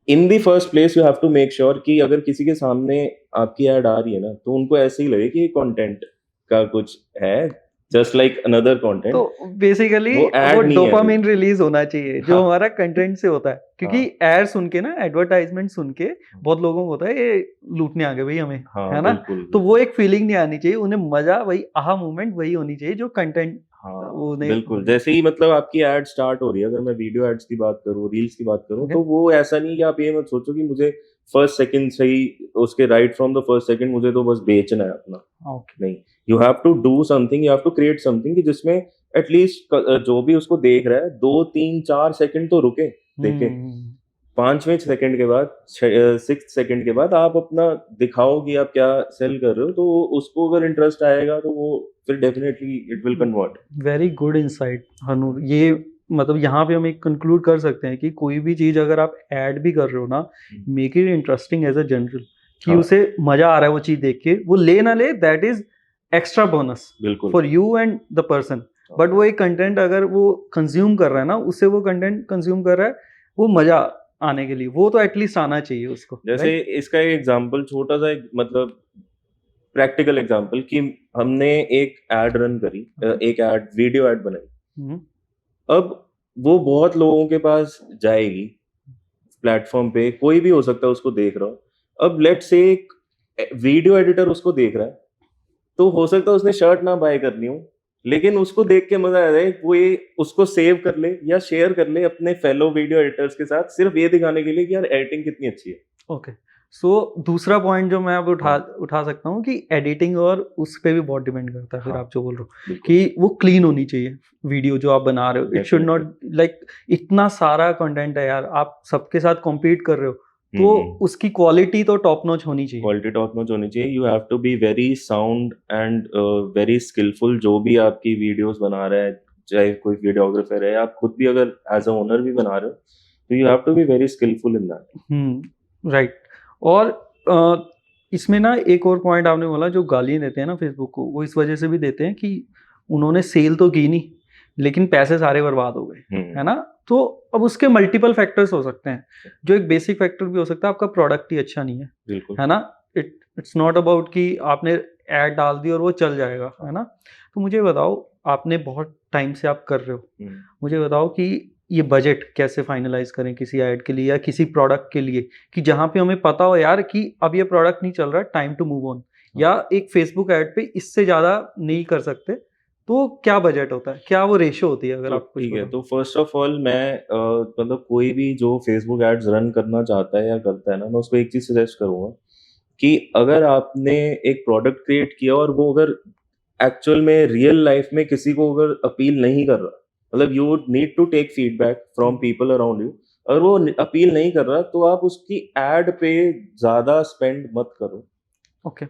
in the first place you have to make sure कि अगर किसी के सामने आपकी ऐड आ रही है ना, तो उनको ऐसे ही लगे कि ये कंटेंट का कुछ है, जस्ट लाइक अनदर तो कंटेंट, बेसिकली वो वो ऐड नहीं है कोई। डोपामिन रिलीज होना चाहिए जो हाँ, हमारा कंटेंट से होता है, क्योंकि हाँ, एड सुन के ना, एडवर्टाइजमेंट सुन के बहुत लोगों को होता है ये लूटने आ गए भाई हमें, हाँ, है ना? बिल्कुल, तो वो बिल्कुल। एक फीलिंग नहीं आनी चाहिए उन्हें, मजा वही आहा मोमेंट वही होनी चाहिए जो कंटेंट हाँ, वो नहीं बिल्कुल। होनी। जैसे ही मतलब आपकी ऐड स्टार्ट हो रही है, अगर मैं वीडियो एड्स की बात करूँ, रील्स की बात करूँ, ओके। तो वो ऐसा नहीं है कि आप ये मत सोचो कि मुझे फर्स्ट सेकंड से ही उसके right from the first second मुझे तो बस बेचना है अपना। ओके। नहीं, you have to do something, you have to create something कि जिसमें एटलीस्ट जो भी उसको देख रहा है 2, 3, 4 सेकंड तो रुके, देखे। हम्म। 5वें सेकंड के बाद 6th सेकंड के बाद आप अपना दिखाओ कि आप क्या सेल कर रहे हो, तो उसको अगर इंटरेस्ट आएगा तो वो फिर definitely it will convert. Very good insight Hanoor. ये मतलब यहाँ पे हम एक कंक्लूड कर सकते हैं कि कोई भी चीज अगर आप ऐड भी कर रहे हो ना, make it interesting as a general, कि हाँ, उसे मजा आ रहा है वो चीज देख के, वो ले ना ले दैट इज एक्स्ट्रा बोनस बिल्कुल। For you and the person. But वो एक कंटेंट अगर वो कंज्यूम कर रहा है ना, उससे वो कंटेंट कंज्यूम कर रहा है, वो मजा आने के लिए वो तो एटलीस्ट आना चाहिए उसको, जैसे राइट? इसका एक एग्जांपल छोटा सा, एक मतलब प्रैक्टिकल एग्जांपल कि हमने एक एड रन करी, एक एड वीडियो एड बनाई। अब वो बहुत लोगों के पास जाएगी, प्लेटफॉर्म पे कोई भी हो सकता है उसको देख रहा हो। अब लेट्स से एक वीडियो एडिटर उसको देख रहा है, तो हो सकता है उसने शर्ट ना बाय करनी हो, लेकिन उसको देख के मजा आ जाए, वो ये उसको सेव कर ले या शेयर कर ले अपने फेलो वीडियो एडिटर्स के साथ, सिर्फ ये दिखाने के लिए कि यार एडिटिंग कितनी अच्छी है। ओके। सो दूसरा पॉइंट जो मैं अब उठा हाँ, उठा सकता हूँ कि एडिटिंग और उस पे भी बहुत डिपेंड करता है, फिर हाँ, आप जो बोल रहे हो बिल्कुल, कि वो क्लीन होनी चाहिए वीडियो जो आप बना रहे हो। It should definitely. Not like इतना सारा कंटेंट है यार, आप सबके साथ कॉम्पीट कर रहे हो, तो उसकी क्वालिटी तो टॉप नॉच होनी चाहिए। क्वालिटी टॉप नॉच होनी चाहिए। You have to be very sound and very skilful, जो भी आपकी वीडियोस बना रहा है, चाहे कोई वीडियोग्राफर है, आप खुद भी अगर एज अ ओनर भी बना रहे हो, तो you have to be very skilful in that. Right. और इसमें ना एक और पॉइंट आपने बोला, जो गालियाँ देते हैं ना फेसबुक को, वो इस वजह से भी देते हैं कि उन्होंने सेल तो की नहीं, लेकिन पैसे सारे बर्बाद हो गए, है ना? तो अब उसके मल्टीपल फैक्टर्स हो सकते हैं। जो एक बेसिक फैक्टर भी हो सकता है, आपका प्रोडक्ट ही अच्छा नहीं है, बिल्कुल। है ना? इट्स नॉट अबाउट कि आपने ऐड डाल दी और वो चल जाएगा, है ना? तो मुझे बताओ, आपने बहुत टाइम से आप कर रहे हो, मुझे बताओ कि ये बजट कैसे फाइनलाइज करें किसी ऐड के लिए या किसी प्रोडक्ट के लिए, कि जहाँ पे हमें पता हो यार कि अब ये प्रोडक्ट नहीं चल रहा, टाइम टू मूव ऑन, या एक फेसबुक ऐड पे इससे ज़्यादा नहीं कर सकते, तो क्या बजट होता है, क्या वो रेशो होती है, अगर तो आप कुछ ठीक है, बताओ? तो फर्स्ट ऑफ ऑल मैं मतलब कोई भी जो फेसबुक एड्स रन करना चाहता है या करता है ना, मैं उसको एक चीज सजेस्ट करूंगा कि अगर आपने एक प्रोडक्ट क्रिएट किया और वो अगर एक्चुअल में रियल लाइफ में किसी को अगर अपील नहीं कर रहा, मतलब you would need to take feedback from people around you, अगर वो अपील नहीं कर रहा तो आप उसकी एड पे ज्यादा स्पेंड मत करो। Okay.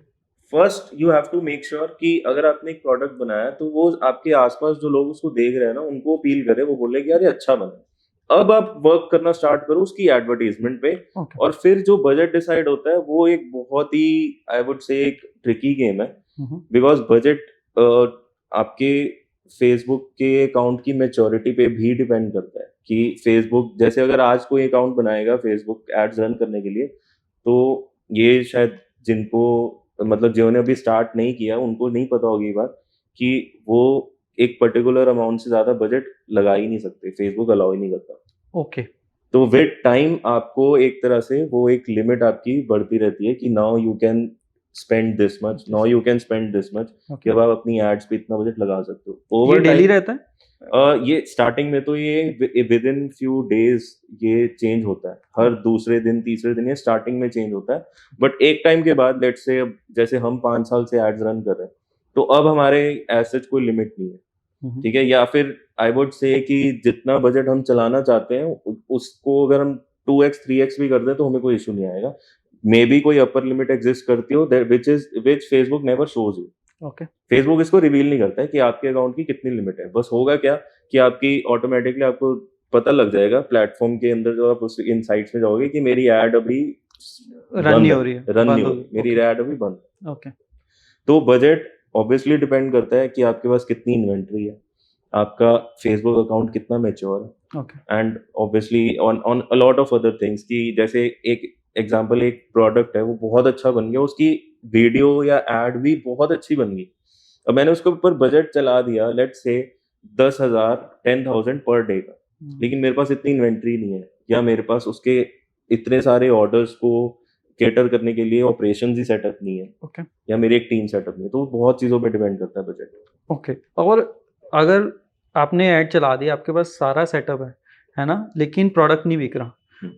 First you have to make sure कि अगर आपने एक प्रोडक्ट बनाया तो वो आपके आसपास जो लोग उसको देख रहे हैं ना उनको अपील करे, वो बोले कि यार ये अच्छा बना। अब आप वर्क करना स्टार्ट करो उसकी एडवर्टीजमेंट पे। ओके। और फिर जो बजट डिसाइड होता है वो एक बहुत ही, आई वुड से, एक ट्रिकी गेम है, बिकॉज बजट आपके फेसबुक के अकाउंट की मैच्योरिटी पे भी डिपेंड करता है कि फेसबुक, जैसे अगर आज कोई अकाउंट बनाएगा फेसबुक एड्स रन करने के लिए, तो ये शायद जिनको, मतलब जिन्होंने अभी स्टार्ट नहीं किया उनको नहीं पता होगी ये बात कि वो एक पर्टिकुलर अमाउंट से ज्यादा बजट लगा ही नहीं सकते, फेसबुक अलाउ ही नहीं करता। ओके। तो विद टाइम आपको एक तरह से वो एक लिमिट आपकी बढ़ती रहती है कि now you can spend this much, now you can spend this much, कि अब आप अपनी एड्स पे इतना बजट लगा सकते हो। ये ओवर डेली टाइम रहता है? ये स्टार्टिंग में तो ये विद इन फ्यू डेज ये चेंज होता है, हर दूसरे दिन तीसरे दिन ये स्टार्टिंग में चेंज होता है। बट एक टाइम के बाद, लेट्स से, जैसे हम 5 साल से एड्स रन कर रहे हैं, तो अब हमारे एज सच कोई लिमिट नहीं है, ठीक है? या फिर आई वुड से कि जितना बजट हम चलाना चाहते हैं उसको अगर हम 2x 3x भी कर दें तो हमें कोई इशू नहीं आएगा। मे बी कोई अपर लिमिट एग्जिस्ट करती हो which Facebook never shows you. Okay. Facebook इसको रिवील नहीं करता है कि आपके अकाउंट की कितनी लिमिट है। बस होगा क्या कि आपकी ऑटोमेटिकली आपको पता लग जाएगा प्लेटफॉर्म के अंदर, जो आप उस इन साइट्स में जाओगे कि मेरी ऐड अभी रन नहीं हो रही है, रन नहीं बंद हो हो रही, गई। मेरी ओके। ऐड अभी बंद है। ओके। तो बजट ऑब्वियसली डिपेंड करता है कि आपके पास कितनी इन्वेंट्री है, आपका फेसबुक अकाउंट कितना मैच्योर है, okay. And obviously on on a lot of other things, कि जैसे एक एग्जांपल, एक प्रोडक्ट है वो बहुत अच्छा बन गया, उसकी वीडियो या एड भी बहुत अच्छी बन गई, अब मैंने उसके ऊपर बजट चला दिया लेट्स से 10,000 10,000 पर डे का, लेकिन मेरे पास इतनी इन्वेंट्री नहीं है, या मेरे पास उसके इतने सारे ऑर्डर्स को केटर करने के लिए ऑपरेशंस ही सेटअप नहीं है, ओके। या मेरी एक टीम सेटअप नहीं है, तो वो बहुत चीज़ों पे डिपेंड करता है बजट। ओके। और अगर आपने ऐड चला दी, आपके पास सारा सेटअप है ना, लेकिन प्रोडक्ट नहीं बिक रहा,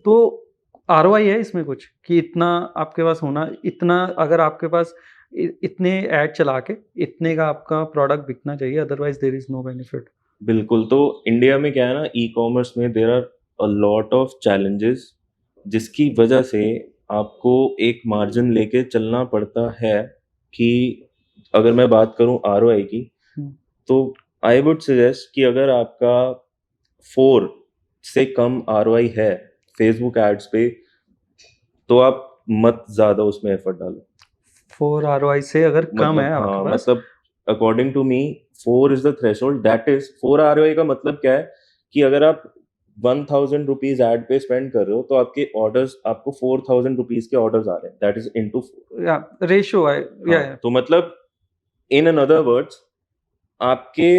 तो आरओआई है इसमें कुछ कि इतना आपके पास होना, इतना अगर आपके पास इतने ऐड चला के इतने का आपका प्रोडक्ट बिकना चाहिए, otherwise there is no benefit? बिल्कुल। तो इंडिया में क्या है ना, ई कॉमर्स में there are a lot of challenges, जिसकी वजह से आपको एक मार्जिन लेके चलना पड़ता है। कि अगर मैं बात करूं आरओआई की, तो आई वुड सजेस्ट कि अगर आपका 4 से कम आरओआई है फेसबुक एड्स पे, तो आप मत ज्यादा उसमें एफर्ट डालो। 4 आरओआई से अगर कम है मतलब आपके हाँ, पास? मतलब according to me 4 is the threshold, that is 4 ROI का मतलब क्या है कि अगर आप 1,000 रुपीज एड पे स्पेंड कर रहे हो तो आपके ऑर्डर्स, आपको 4,000 रुपीज के ऑर्डर्स आ रहे हैं, दैट इज इनटू 4। या रेशियो है, या तो मतलब इन अनदर वर्ड्स, आपके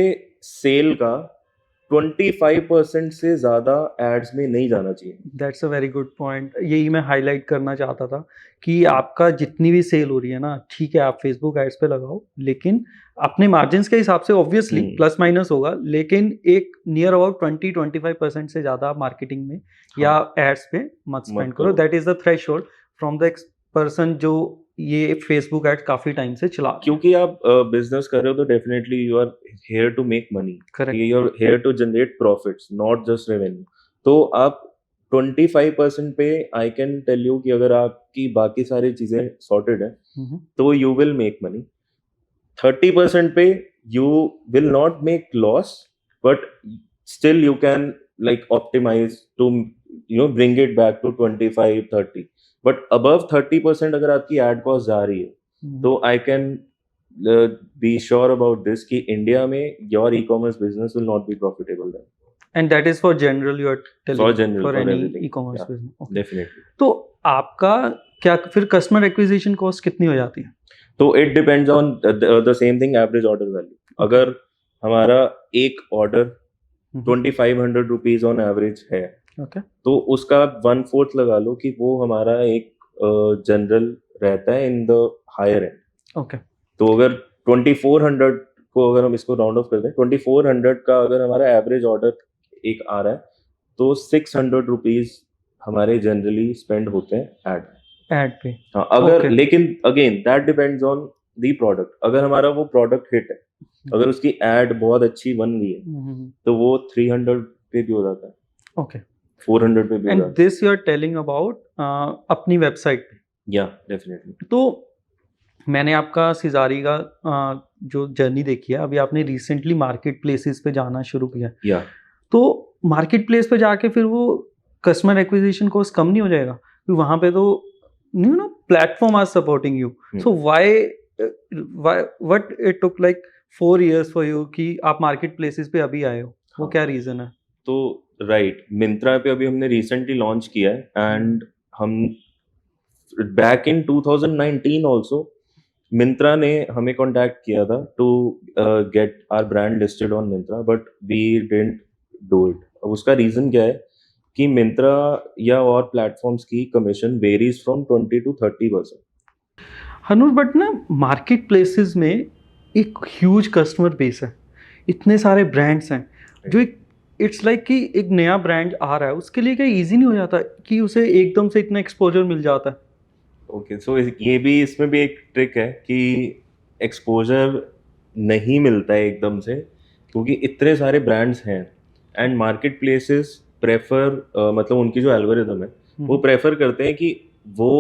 सेल का 25% से ज्यादा एड्स में नहीं जाना चाहिए। That's a very good point, यही मैं हाईलाइट करना चाहता था कि आपका जितनी भी सेल हो रही है ना, ठीक है आप फेसबुक एड्स पे लगाओ, लेकिन अपने मार्जिन के हिसाब से ऑब्वियसली प्लस माइनस होगा, लेकिन एक नियर अबाउट 20-25% से ज़्यादा मार्केटिंग में या एड्स पे मत स्पेंड करो। That is the threshold from the person जो ये फेसबुक एड्स काफ़ी टाइम से चला। क्योंकि आप बिजनेस कर रहे हो तो definitely you are here to make money, correct. You are here to generate profits, not just revenue. तो आप 25% पे, आई कैन टेल यू कि अगर आपकी बाकी सारी चीजें सॉर्टेड है तो यू विल मेक मनी। 30% पे you will not make loss, but still you can like optimize to bring it back to 25-30। But above 30% अगर आपकी एड कॉस्ट जा रही है तो I can be sure about this कि इंडिया में your e commerce business will not be profitable then. And that is for general, you are telling, For general, for for any everything. E commerce Yeah, business. definitely. तो आपका क्या फिर customer acquisition cost कितनी हो जाती है? तो it depends on the same thing, average order value. अगर हमारा एक ऑर्डर 2500 रुपीज ऑन एवरेज है, ओके तो उसका 1/4 लगा लो कि वो हमारा एक जनरल रहता है in the higher end. Okay तो अगर 2400 को अगर हम इसको राउंड ऑफ कर दें, 2400 का अगर हमारा एवरेज ऑर्डर एक आ रहा है, तो 600 रुपीज हमारे जनरली स्पेंड होते हैं एड। ऐड पे। हाँ, अगर Okay. लेकिन again that depends on the product. अगर हमारा वो प्रोडक्ट हिट है, अगर उसकी एड बहुत अच्छी बन गई है, तो वो 300 पे भी हो जाता है, ओके 400 पे भी हो एंड जाता है। This you are telling about अपनी वेबसाइट पे। या डेफिनेटली। तो मैंने आपका सिजारी का जो जर्नी देखी है, अभी आपने रिसेंटली मार्केट प्लेसेस पे जाना शुरू किया, या तो मार्केट प्लेस पे जाके फिर वो कस्टमर एक्विजिशन कॉस्ट कम नहीं हो जाएगा? क्योंकि वहाँ पे तो you know platform are supporting you, so why what it took like 4 years for you कि आप मार्केट प्लेसेस पे अभी आए हो? वो क्या रीजन है? तो राइट, मिंत्रा पे अभी हमने रिसेंटली लॉन्च किया है, एंड हम बैक इन 2019 ऑल्सो मिंत्रा ने हमें कांटेक्ट किया था to get our brand listed on Myntra, but we didn't do it. अब उसका रीजन क्या है कि मिंत्रा या और प्लेटफॉर्म्स की commission varies from 20 to 30%। हनूर, but ना मार्केट प्लेसेस में एक ह्यूज कस्टमर बेस है, इतने सारे ब्रांड्स हैं जो एक इट्स लाइक कि एक नया ब्रांड आ रहा है, उसके लिए क्या इजी नहीं हो जाता कि उसे एकदम से इतना एक्सपोजर मिल जाता है? ओके, सो ये भी, इसमें भी एक ट्रिक है कि एक्सपोजर नहीं मिलता है एकदम से, क्योंकि इतने सारे ब्रांड्स हैं एंड मार्केट प्लेसेस प्रेफर मतलब उनकी जो एल्गोरिदम है वो प्रेफर करते हैं कि वो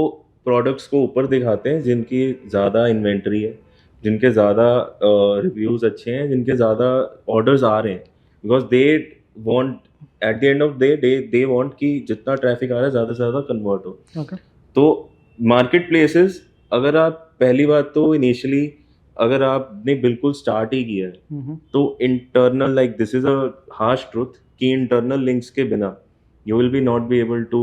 प्रोडक्ट्स को ऊपर दिखाते हैं जिनकी ज़्यादा इन्वेंट्री है, जिनके ज़्यादा रिव्यूज़ अच्छे हैं, जिनके ज़्यादा ऑर्डर्स आ रहे हैं, because they want at the end of they want कि जितना ट्रैफिक आ रहा है ज़्यादा से ज़्यादा कन्वर्ट हो। ओके तो मार्केट प्लेसेस, अगर आप पहली बात तो इनिशियली अगर आपने बिल्कुल स्टार्ट ही किया है, तो internal, like this is a harsh truth, कि इंटरनल लिंक्स के बिना you will be not be able to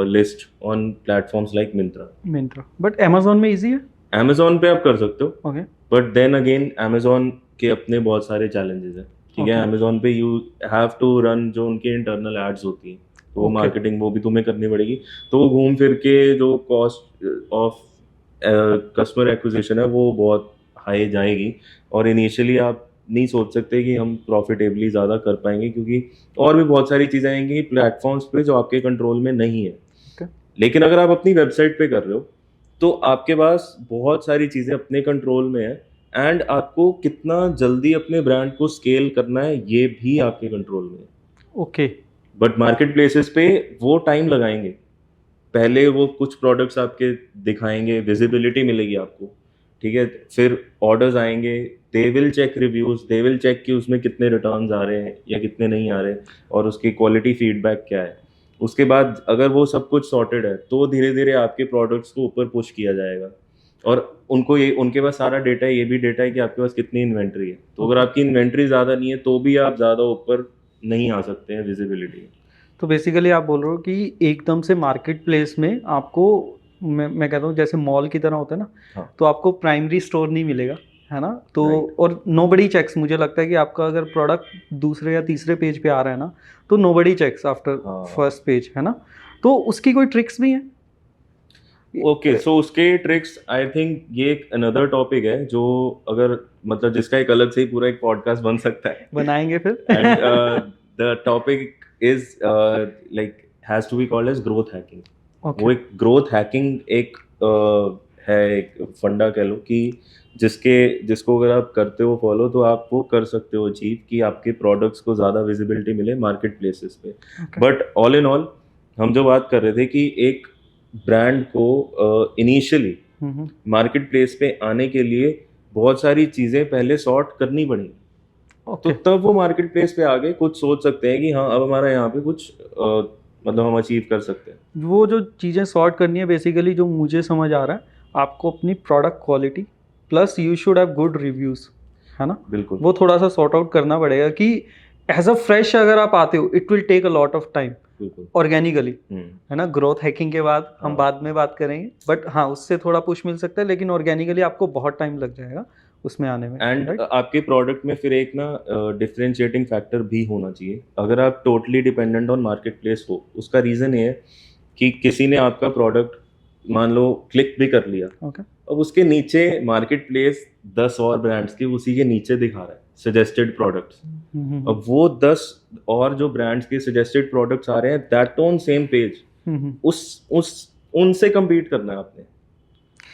list on platforms like Myntra. But Amazon में इजी है? अमेजोन पे आप कर सकते हो, okay but then again Amazon के अपने बहुत सारे चैलेंजेस हैं। ठीक है, Okay. अमेजोन पे यू हैव टू रन जो उनकी इंटरनल एड्स होती हैं, तो वो Okay. मार्केटिंग वो भी तुम्हें करनी पड़ेगी। तो वो घूम फिर के जो कॉस्ट ऑफ कस्टमर एक्विजिशन है वो बहुत हाई जाएगी, और इनिशियली आप नहीं सोच सकते कि हम प्रॉफिटेबली ज़्यादा कर पाएंगे, क्योंकि और भी बहुत सारी चीज़ें आएंगी प्लेटफॉर्म्स पे जो आपके कंट्रोल में नहीं है। Okay. लेकिन अगर आप अपनी वेबसाइट पे कर रहे हो तो आपके पास बहुत सारी चीज़ें अपने कंट्रोल में है, एंड आपको कितना जल्दी अपने ब्रांड को स्केल करना है ये भी आपके कंट्रोल में है। ओके बट मार्केट प्लेसेस पे वो टाइम लगाएंगे, पहले वो कुछ प्रोडक्ट्स आपके दिखाएंगे, विजिबिलिटी मिलेगी आपको, ठीक है, फिर ऑर्डर्स आएंगे, they will check reviews, they will check कि उसमें कितने रिटर्न्स आ रहे हैं या कितने नहीं आ रहे, और उसकी क्वालिटी फीडबैक क्या है। उसके बाद अगर वो सब कुछ सॉर्टेड है तो धीरे धीरे आपके प्रोडक्ट्स को ऊपर पुश किया जाएगा, और उनको ये, उनके पास सारा डेटा है, ये भी डेटा है कि आपके पास कितनी इन्वेंट्री है। तो अगर आपकी इन्वेंट्री ज़्यादा नहीं है तो भी आप ज़्यादा ऊपर नहीं आ सकते हैं विजिबिलिटी। तो बेसिकली आप बोल रहे हो कि एकदम से मार्केट प्लेस में आपको, मैं कहता हूँ जैसे मॉल की तरह होता है ना, हाँ। तो आपको प्राइमरी स्टोर नहीं मिलेगा, है ना? तो Right. और नोबडी चेक्स, मुझे लगता है कि आपका अगर प्रोडक्ट दूसरे या तीसरे पेज पे आ रहा है ना, तो नोबडी चेक्स आफ्टर हाँ। फर्स्ट पेज, है ना? तो उसकी कोई ट्रिक्स भी हैं? ओके, सो उसके ट्रिक्स, आई थिंक ये एक अनदर टॉपिक है जो अगर मतलब जिसका एक अलग से ही पूरा एक पॉडकास्ट बन सकता है। बनाएंगे फिर। And the topic is like has to be called as growth hacking. वो एक ग्रोथ हैकिंग एक है, एक फंडा कह लो कि जिसको अगर आप करते हो फॉलो, तो आप वो कर सकते हो अचीव कि आपके प्रोडक्ट्स को ज़्यादा विजिबिलिटी मिले मार्केट प्लेसेस पे। बट ऑल इन ऑल हम जो बात कर रहे थे कि एक ब्रांड को इनिशियली मार्केट प्लेस पे आने के लिए बहुत सारी चीज़ें पहले सॉर्ट करनी पड़ेंगी, तो तब वो मार्केट प्लेस पे आगे कुछ सोच सकते हैं कि हाँ अब हमारा यहाँ पे कुछ मतलब हम अचीव कर सकते हैं। वो जो चीज़ें सॉर्ट करनी है, बेसिकली जो मुझे समझ आ रहा है, आपको अपनी product quality plus you should have good reviews, है ना? बिल्कुल, वो थोड़ा सा सॉर्ट आउट करना पड़ेगा कि एज अ फ्रेश अगर आप आते हो, it will take a lot of time बिल्कुल। ऑर्गेनिकली, हम्म, है ना। ग्रोथ हैकिंग के बाद हम हाँ। बाद में बात करेंगे, बट हाँ उससे थोड़ा पुश मिल सकता है, लेकिन ऑर्गेनिकली आपको बहुत टाइम लग जाएगा उसमें आने में, एंड राइट। आपके प्रोडक्ट में फिर एक ना डिफरेंशिएटिंग फैक्टर भी होना चाहिए। अगर आप totally dependent on market place हो, उसका रीज़न ये है कि किसी ने आपका प्रोडक्ट मान लो क्लिक भी कर लिया, ओके। अब उसके नीचे मार्केट प्लेस 10 और ब्रांड्स के उसी के नीचे दिखा रहा है सजेस्टेड प्रोडक्ट्स। अब वो 10 और जो ब्रांड्स के सजेस्टेड प्रोडक्ट्स आ रहे हैं दैट ऑन सेम पेज, उस उनसे compete करना है आपने,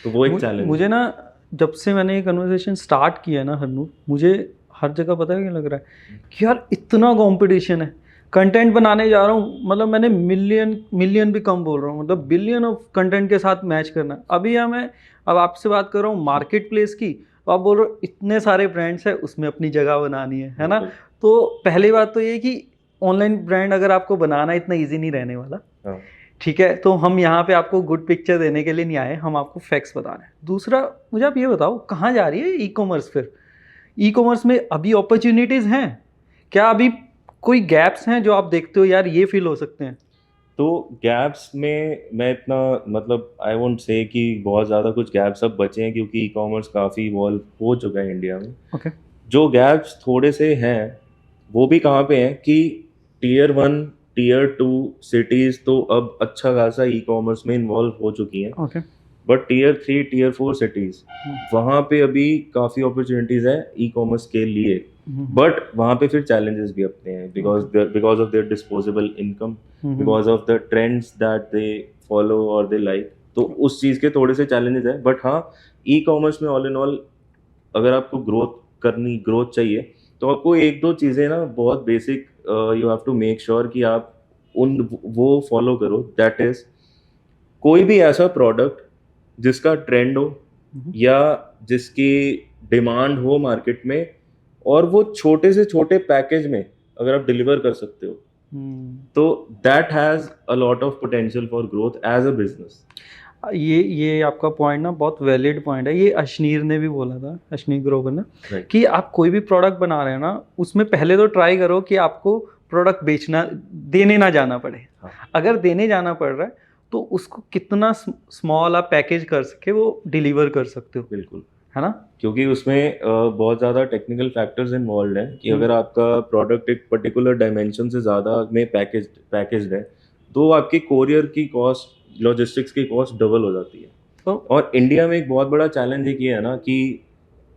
तो वो एक चैलेंज मुझे है। ना जब से मैंने ये कन्वर्सेशन स्टार्ट किया ना हरनूर, मुझे हर जगह पता है क्या लग रहा है कि यार इतना कंपटीशन है। कंटेंट बनाने जा रहा हूँ, मतलब मैंने मिलियन भी कम बोल रहा हूँ, मतलब बिलियन ऑफ कंटेंट के साथ मैच करना है। अभी या मैं अब आपसे बात कर रहा हूँ मार्केट प्लेस की, तो आप बोल रहे हो इतने सारे ब्रांड्स है, उसमें अपनी जगह बनानी है ना। बिल्कुल। तो पहली बात तो ये कि ऑनलाइन ब्रांड अगर आपको बनाना इतना ईजी नहीं रहने वाला, हाँ। ठीक है। तो हम यहाँ पे आपको गुड पिक्चर देने के लिए नहीं आए, हम आपको फैक्ट्स बता रहे हैं। दूसरा, मुझे आप ये बताओ कहाँ जा रही है ई कॉमर्स फिर? ई कॉमर्स में अभी अपॉर्चुनिटीज़ हैं क्या? अभी कोई गैप्स हैं जो आप देखते हो यार ये फील हो सकते हैं? तो गैप्स में मैं इतना मतलब आई वोंट से कि बहुत ज़्यादा कुछ गैप्स अब बचे हैं, क्योंकि ई कॉमर्स काफ़ी इवॉल्व हो चुका है इंडिया में। ओके। जो गैप्स थोड़े से हैं वो भी कहाँ पे हैं कि टीयर 1 टीयर 2 सिटीज़ तो अब अच्छा खासा ई कॉमर्स में इन्वॉल्व हो चुकी हैं, okay. But tier 3 tier 4 cities वहाँ पे अभी काफ़ी अपॉर्चुनिटीज़ है ई कॉमर्स के लिए, बट वहाँ पे फिर चैलेंजेस भी अपने हैं because of their disposable income, because of the trends that they follow और दे लाइक। तो उस चीज़ के थोड़े से चैलेंजेस हैं, बट हाँ ई कॉमर्स में ऑल इन ऑल अगर आपको ग्रोथ चाहिए तो आपको एक दो चीज़ें ना बहुत basic you have to make sure कि आप उन वो फॉलो करो। दैट इज कोई भी ऐसा प्रोडक्ट जिसका ट्रेंड हो या जिसकी डिमांड हो मार्केट में, और वो छोटे से छोटे पैकेज में अगर आप डिलीवर कर सकते हो, तो that has a lot of potential for growth as a business. ये आपका पॉइंट ना बहुत वैलिड पॉइंट है। ये अशनीर ने भी बोला था, अशनीर ग्रोवर ने, Right. कि आप कोई भी प्रोडक्ट बना रहे हो ना, उसमें पहले तो ट्राई करो कि आपको प्रोडक्ट बेचना, देने ना जाना पड़े। हाँ। अगर देने जाना पड़ रहा है तो उसको कितना स्मॉल आप पैकेज कर सके वो डिलीवर कर सकते हो, बिल्कुल, है ना। क्योंकि उसमें बहुत ज़्यादा टेक्निकल फैक्टर्स इन्वॉल्व हैं कि अगर आपका प्रोडक्ट एक पर्टिकुलर डायमेंशन से ज़्यादा में पैकेज्ड है तो आपकी कोरियर की कॉस्ट, लॉजिस्टिक्स की कॉस्ट डबल हो जाती है। तो और इंडिया में एक बहुत बड़ा चैलेंज एक ये है ना कि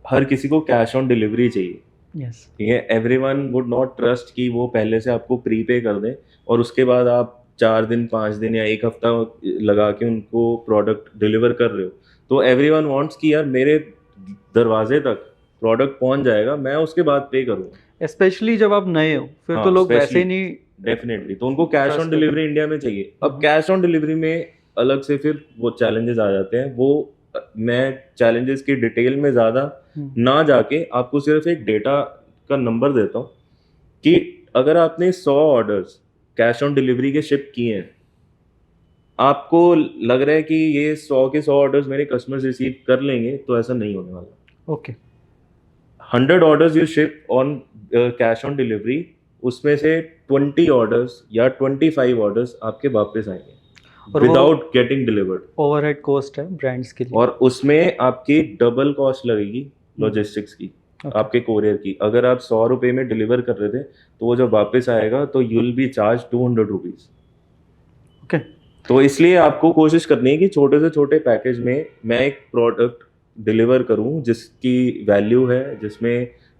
हर किसी को कैश ऑन डिलीवरी चाहिए। यस, ठीक है, एवरीवन वुड नॉट ट्रस्ट कि वो पहले से आपको प्री पे कर दें और उसके बाद आप 4 दिन 5 दिन या एक हफ्ता लगा के उनको प्रोडक्ट डिलीवर कर रहे हो। तो एवरीवन वांट्स कि यार मेरे दरवाजे तक प्रोडक्ट पहुंच जाएगा, मैं उसके बाद पे करूँगा। स्पेशली जब आप नए हो फिर हाँ, तो लोग वैसे स्पेशली ही नहीं। डेफिनेटली, तो उनको cash Trust on delivery India में चाहिए। अब कैश ऑन डिलीवरी में अलग से फिर वो चैलेंजेस आ जाते हैं। वो मैं चैलेंजेस की डिटेल में ज़्यादा ना जाके आपको सिर्फ एक डेटा का नंबर देता हूँ कि अगर आपने 100 ऑर्डर्स कैश ऑन डिलीवरी के शिप किए हैं, आपको लग रहा है कि ये 100 के 100 ऑर्डर्स मेरे कस्टमर्स रिसीव कर लेंगे, तो ऐसा नहीं होने वाला। Okay. 100 orders you ship on cash on delivery, उसमें से 20 ऑर्डर्स या 25 ऑर्डर्स आपके वापस आएंगे और वो without getting delivered, overhead cost है ब्रांड्स के लिए, और उसमें आपकी डबल कॉस्ट लगेगी लॉजिस्टिक्स की, आपके कोरियर की। अगर आप 100 रुपये में डिलीवर कर रहे थे तो वो जब वापस आएगा तो you will B charge 200 rupees. Okay. तो इसलिए आपको कोशिश करनी है कि छोटे से छोटे पैकेज में मैं एक प्रोडक्ट डिलीवर करूं जिसकी वैल्यू है,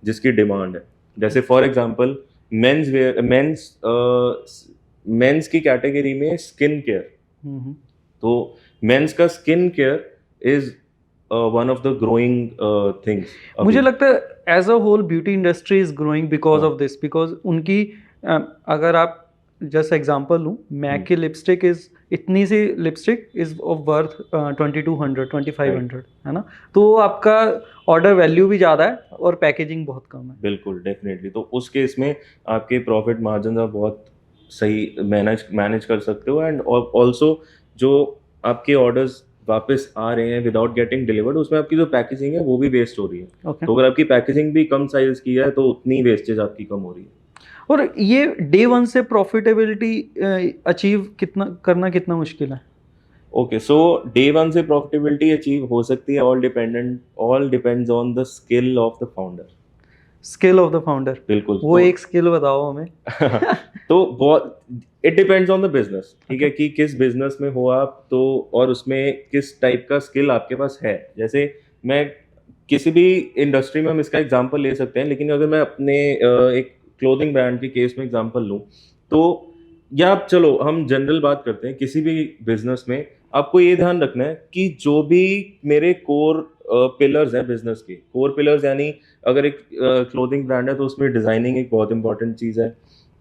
जिसकी डिमांड है। जैसे फॉर एग्जांपल मेंस की कैटेगरी में स्किन केयर, तो मेंस का skin care is one of the growing things. मुझे लगता है as a whole beauty industry is growing because of this, because उनकी अगर आप जस्ट एग्जांपल लूँ, मैक की लिपस्टिक इज इतनी सी लिपस्टिक इज ऑफ वर्थ 2200 2500, है ना। तो आपका ऑर्डर वैल्यू भी ज़्यादा है और पैकेजिंग बहुत कम है। बिल्कुल, डेफिनेटली। तो उस केस में आपके प्रॉफिट मार्जिन आप बहुत सही मैनेज कर सकते हो। एंड ऑल्सो जो आपके ऑर्डर्स वापस आ रहे हैं विदाउट गेटिंग डिलीवर्ड, उसमें आपकी जो पैकेजिंग है वो भी वेस्ट हो रही है। Okay. तो अगर आपकी पैकेजिंग भी कम साइज की है तो उतनी वेस्टेज आपकी कम हो रही है। और ये डे वन से प्रॉफिटेबिलिटी अचीव कितना मुश्किल है? ओके, सो डे वन से प्रॉफिटेबिलिटी अचीव हो सकती है, all depends on the skill of the founder. Skill of the founder, बिल्कुल। वो तो एक स्किल बताओ हमें। तो बहुत it depends on the business, ठीक है, Okay. कि किस बिजनेस में हो आप, तो और उसमें किस टाइप का स्किल आपके पास है। जैसे मैं किसी भी इंडस्ट्री में हम इसका एग्जांपल ले सकते हैं, लेकिन अगर मैं अपने एक क्लोथिंग ब्रांड के केस में एग्जांपल लूँ, तो या आप चलो हम जनरल बात करते हैं, किसी भी बिजनेस में आपको ये ध्यान रखना है कि जो भी मेरे कोर पिलर्स हैं बिजनेस के, कोर पिलर्स यानी अगर एक क्लोथिंग ब्रांड है तो उसमें डिजाइनिंग एक बहुत इंपॉर्टेंट चीज़ है,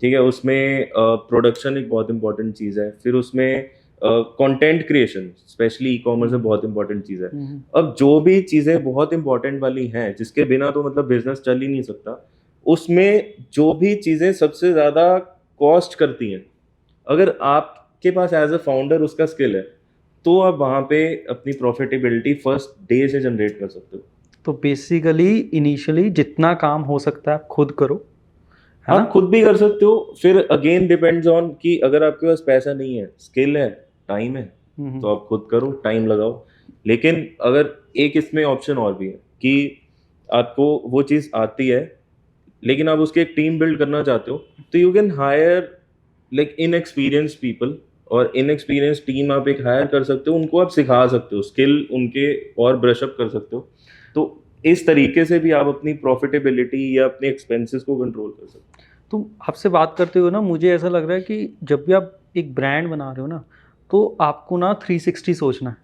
ठीक है, उसमें प्रोडक्शन एक बहुत इंपॉर्टेंट चीज़ है, फिर उसमें कंटेंट क्रिएशन स्पेशली ई कॉमर्स में बहुत इंपॉर्टेंट चीज़ है। अब जो भी चीज़ें बहुत इंपॉर्टेंट वाली हैं जिसके बिना तो मतलब बिजनेस चल ही नहीं सकता, उसमें जो भी चीज़ें सबसे ज़्यादा कॉस्ट करती हैं, अगर आपके पास एज अ फाउंडर उसका स्किल है, तो आप वहाँ पे अपनी प्रॉफिटेबिलिटी फर्स्ट डे से जनरेट कर सकते हो। तो बेसिकली इनिशियली जितना काम हो सकता है आप खुद करो, है आप ना? खुद भी कर सकते हो, फिर अगेन डिपेंड्स ऑन कि अगर आपके पास पैसा नहीं है, स्किल है, टाइम है, तो आप खुद करो, टाइम लगाओ। लेकिन अगर एक इसमें ऑप्शन और भी है कि आपको वो चीज़ आती है, लेकिन आप उसकी एक टीम बिल्ड करना चाहते हो, तो you can hire like inexperienced people, और इनएक्सपीरियंस टीम आप एक हायर कर सकते हो, उनको आप सिखा सकते हो, स्किल उनके और ब्रश अप कर सकते हो। तो इस तरीके से भी आप अपनी प्रॉफिटेबिलिटी या अपने एक्सपेंसेस को कंट्रोल कर सकते हो। तो आपसे बात करते हुए ना मुझे ऐसा लग रहा है कि जब भी आप एक ब्रांड बना रहे हो ना, तो आपको ना 360 सोचना है।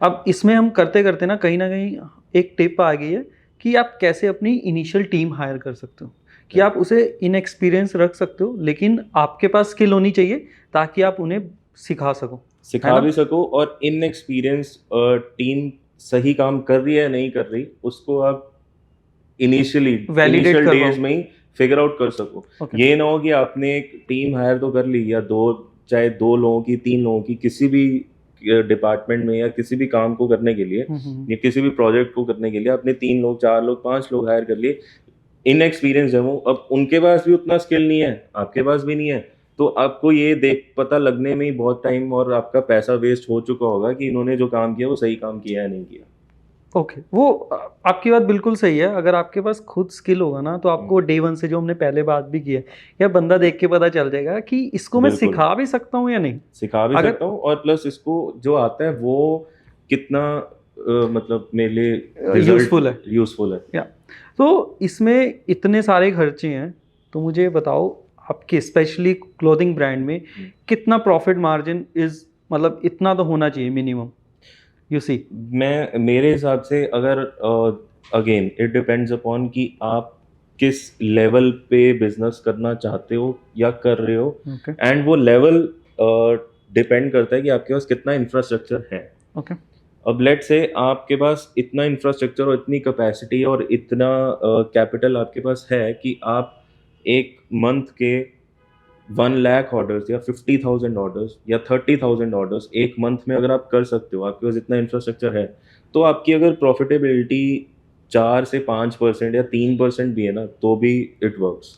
अब इसमें हम करते करते ना कहीं एक टिप आ गई है कि आप कैसे अपनी इनिशियल टीम हायर कर सकते हो, कि आप उसे इनएक्सपीरियंस रख सकते हो, लेकिन आपके पास स्किल होनी चाहिए ताकि आप उन्हें सिखा सको, है सिखा ना? भी सको, और इनएक्सपीरियंस टीम सही काम कर रही है नहीं कर रही, उसको आप इनिशियली वैलिडेट इनिशियल कर डेज पाओ। में ही फिगर आउट कर सको। ओके। ये ना हो कि आपने एक टीम हायर तो कर ली, या दो, चाहे 2 लोगों की, 3 लोगों की, किसी भी डिपार्टमेंट में या किसी भी काम को करने के लिए, या किसी भी प्रोजेक्ट को करने के लिए आपने 3 लोग, 4 लोग, 5 लोग हायर कर लिए, इनएक्सपीरियंस है वो, अब उनके पास भी उतना स्किल नहीं है, आपके पास भी नहीं है, तो आपको ये देख पता लगने में ही बहुत टाइम और आपका पैसा वेस्ट हो चुका होगा कि इन्होंने जो काम किया वो सही काम किया है नहीं किया। ओके, वो आपकी बात बिल्कुल सही है। अगर आपके पास खुद स्किल होगा ना, तो आपको डे वन से, जो हमने पहले बात भी की है, या बंदा देख के पता चल जाएगा कि इसको मैं बिल्कुल सिखा भी सकता हूँ या नहीं। सिखा भी अगर सकता हूँ, और प्लस इसको जो आता है वो कितना मतलब मेरे लिए यूजफुल है, यूजफुल है। या तो इसमें इतने सारे खर्चे हैं, तो मुझे बताओ आपके स्पेशली क्लोथिंग ब्रांड में कितना प्रॉफिट मार्जिन इज, मतलब इतना तो होना चाहिए मिनिमम, यू सी। मैं मेरे हिसाब से अगर अगेन इट डिपेंड्स अपॉन कि आप किस लेवल पे बिजनेस करना चाहते हो या कर रहे हो, ओके। एंड वो लेवल डिपेंड करता है कि आपके पास कितना इंफ्रास्ट्रक्चर है। ओके। अब लेट से आपके पास इतना इंफ्रास्ट्रक्चर और इतनी कैपेसिटी और इतना कैपिटल आपके पास है कि आप एक मंथ के 1 लाख ऑर्डर्स या 50,000 ऑर्डर्स या 30,000 ऑर्डर्स एक मंथ में अगर आप कर सकते हो, आपके पास इतना इंफ्रास्ट्रक्चर है, तो आपकी अगर प्रॉफिटेबिलिटी 4 से 5% या 3% भी है ना, तो भी इट वर्क्स।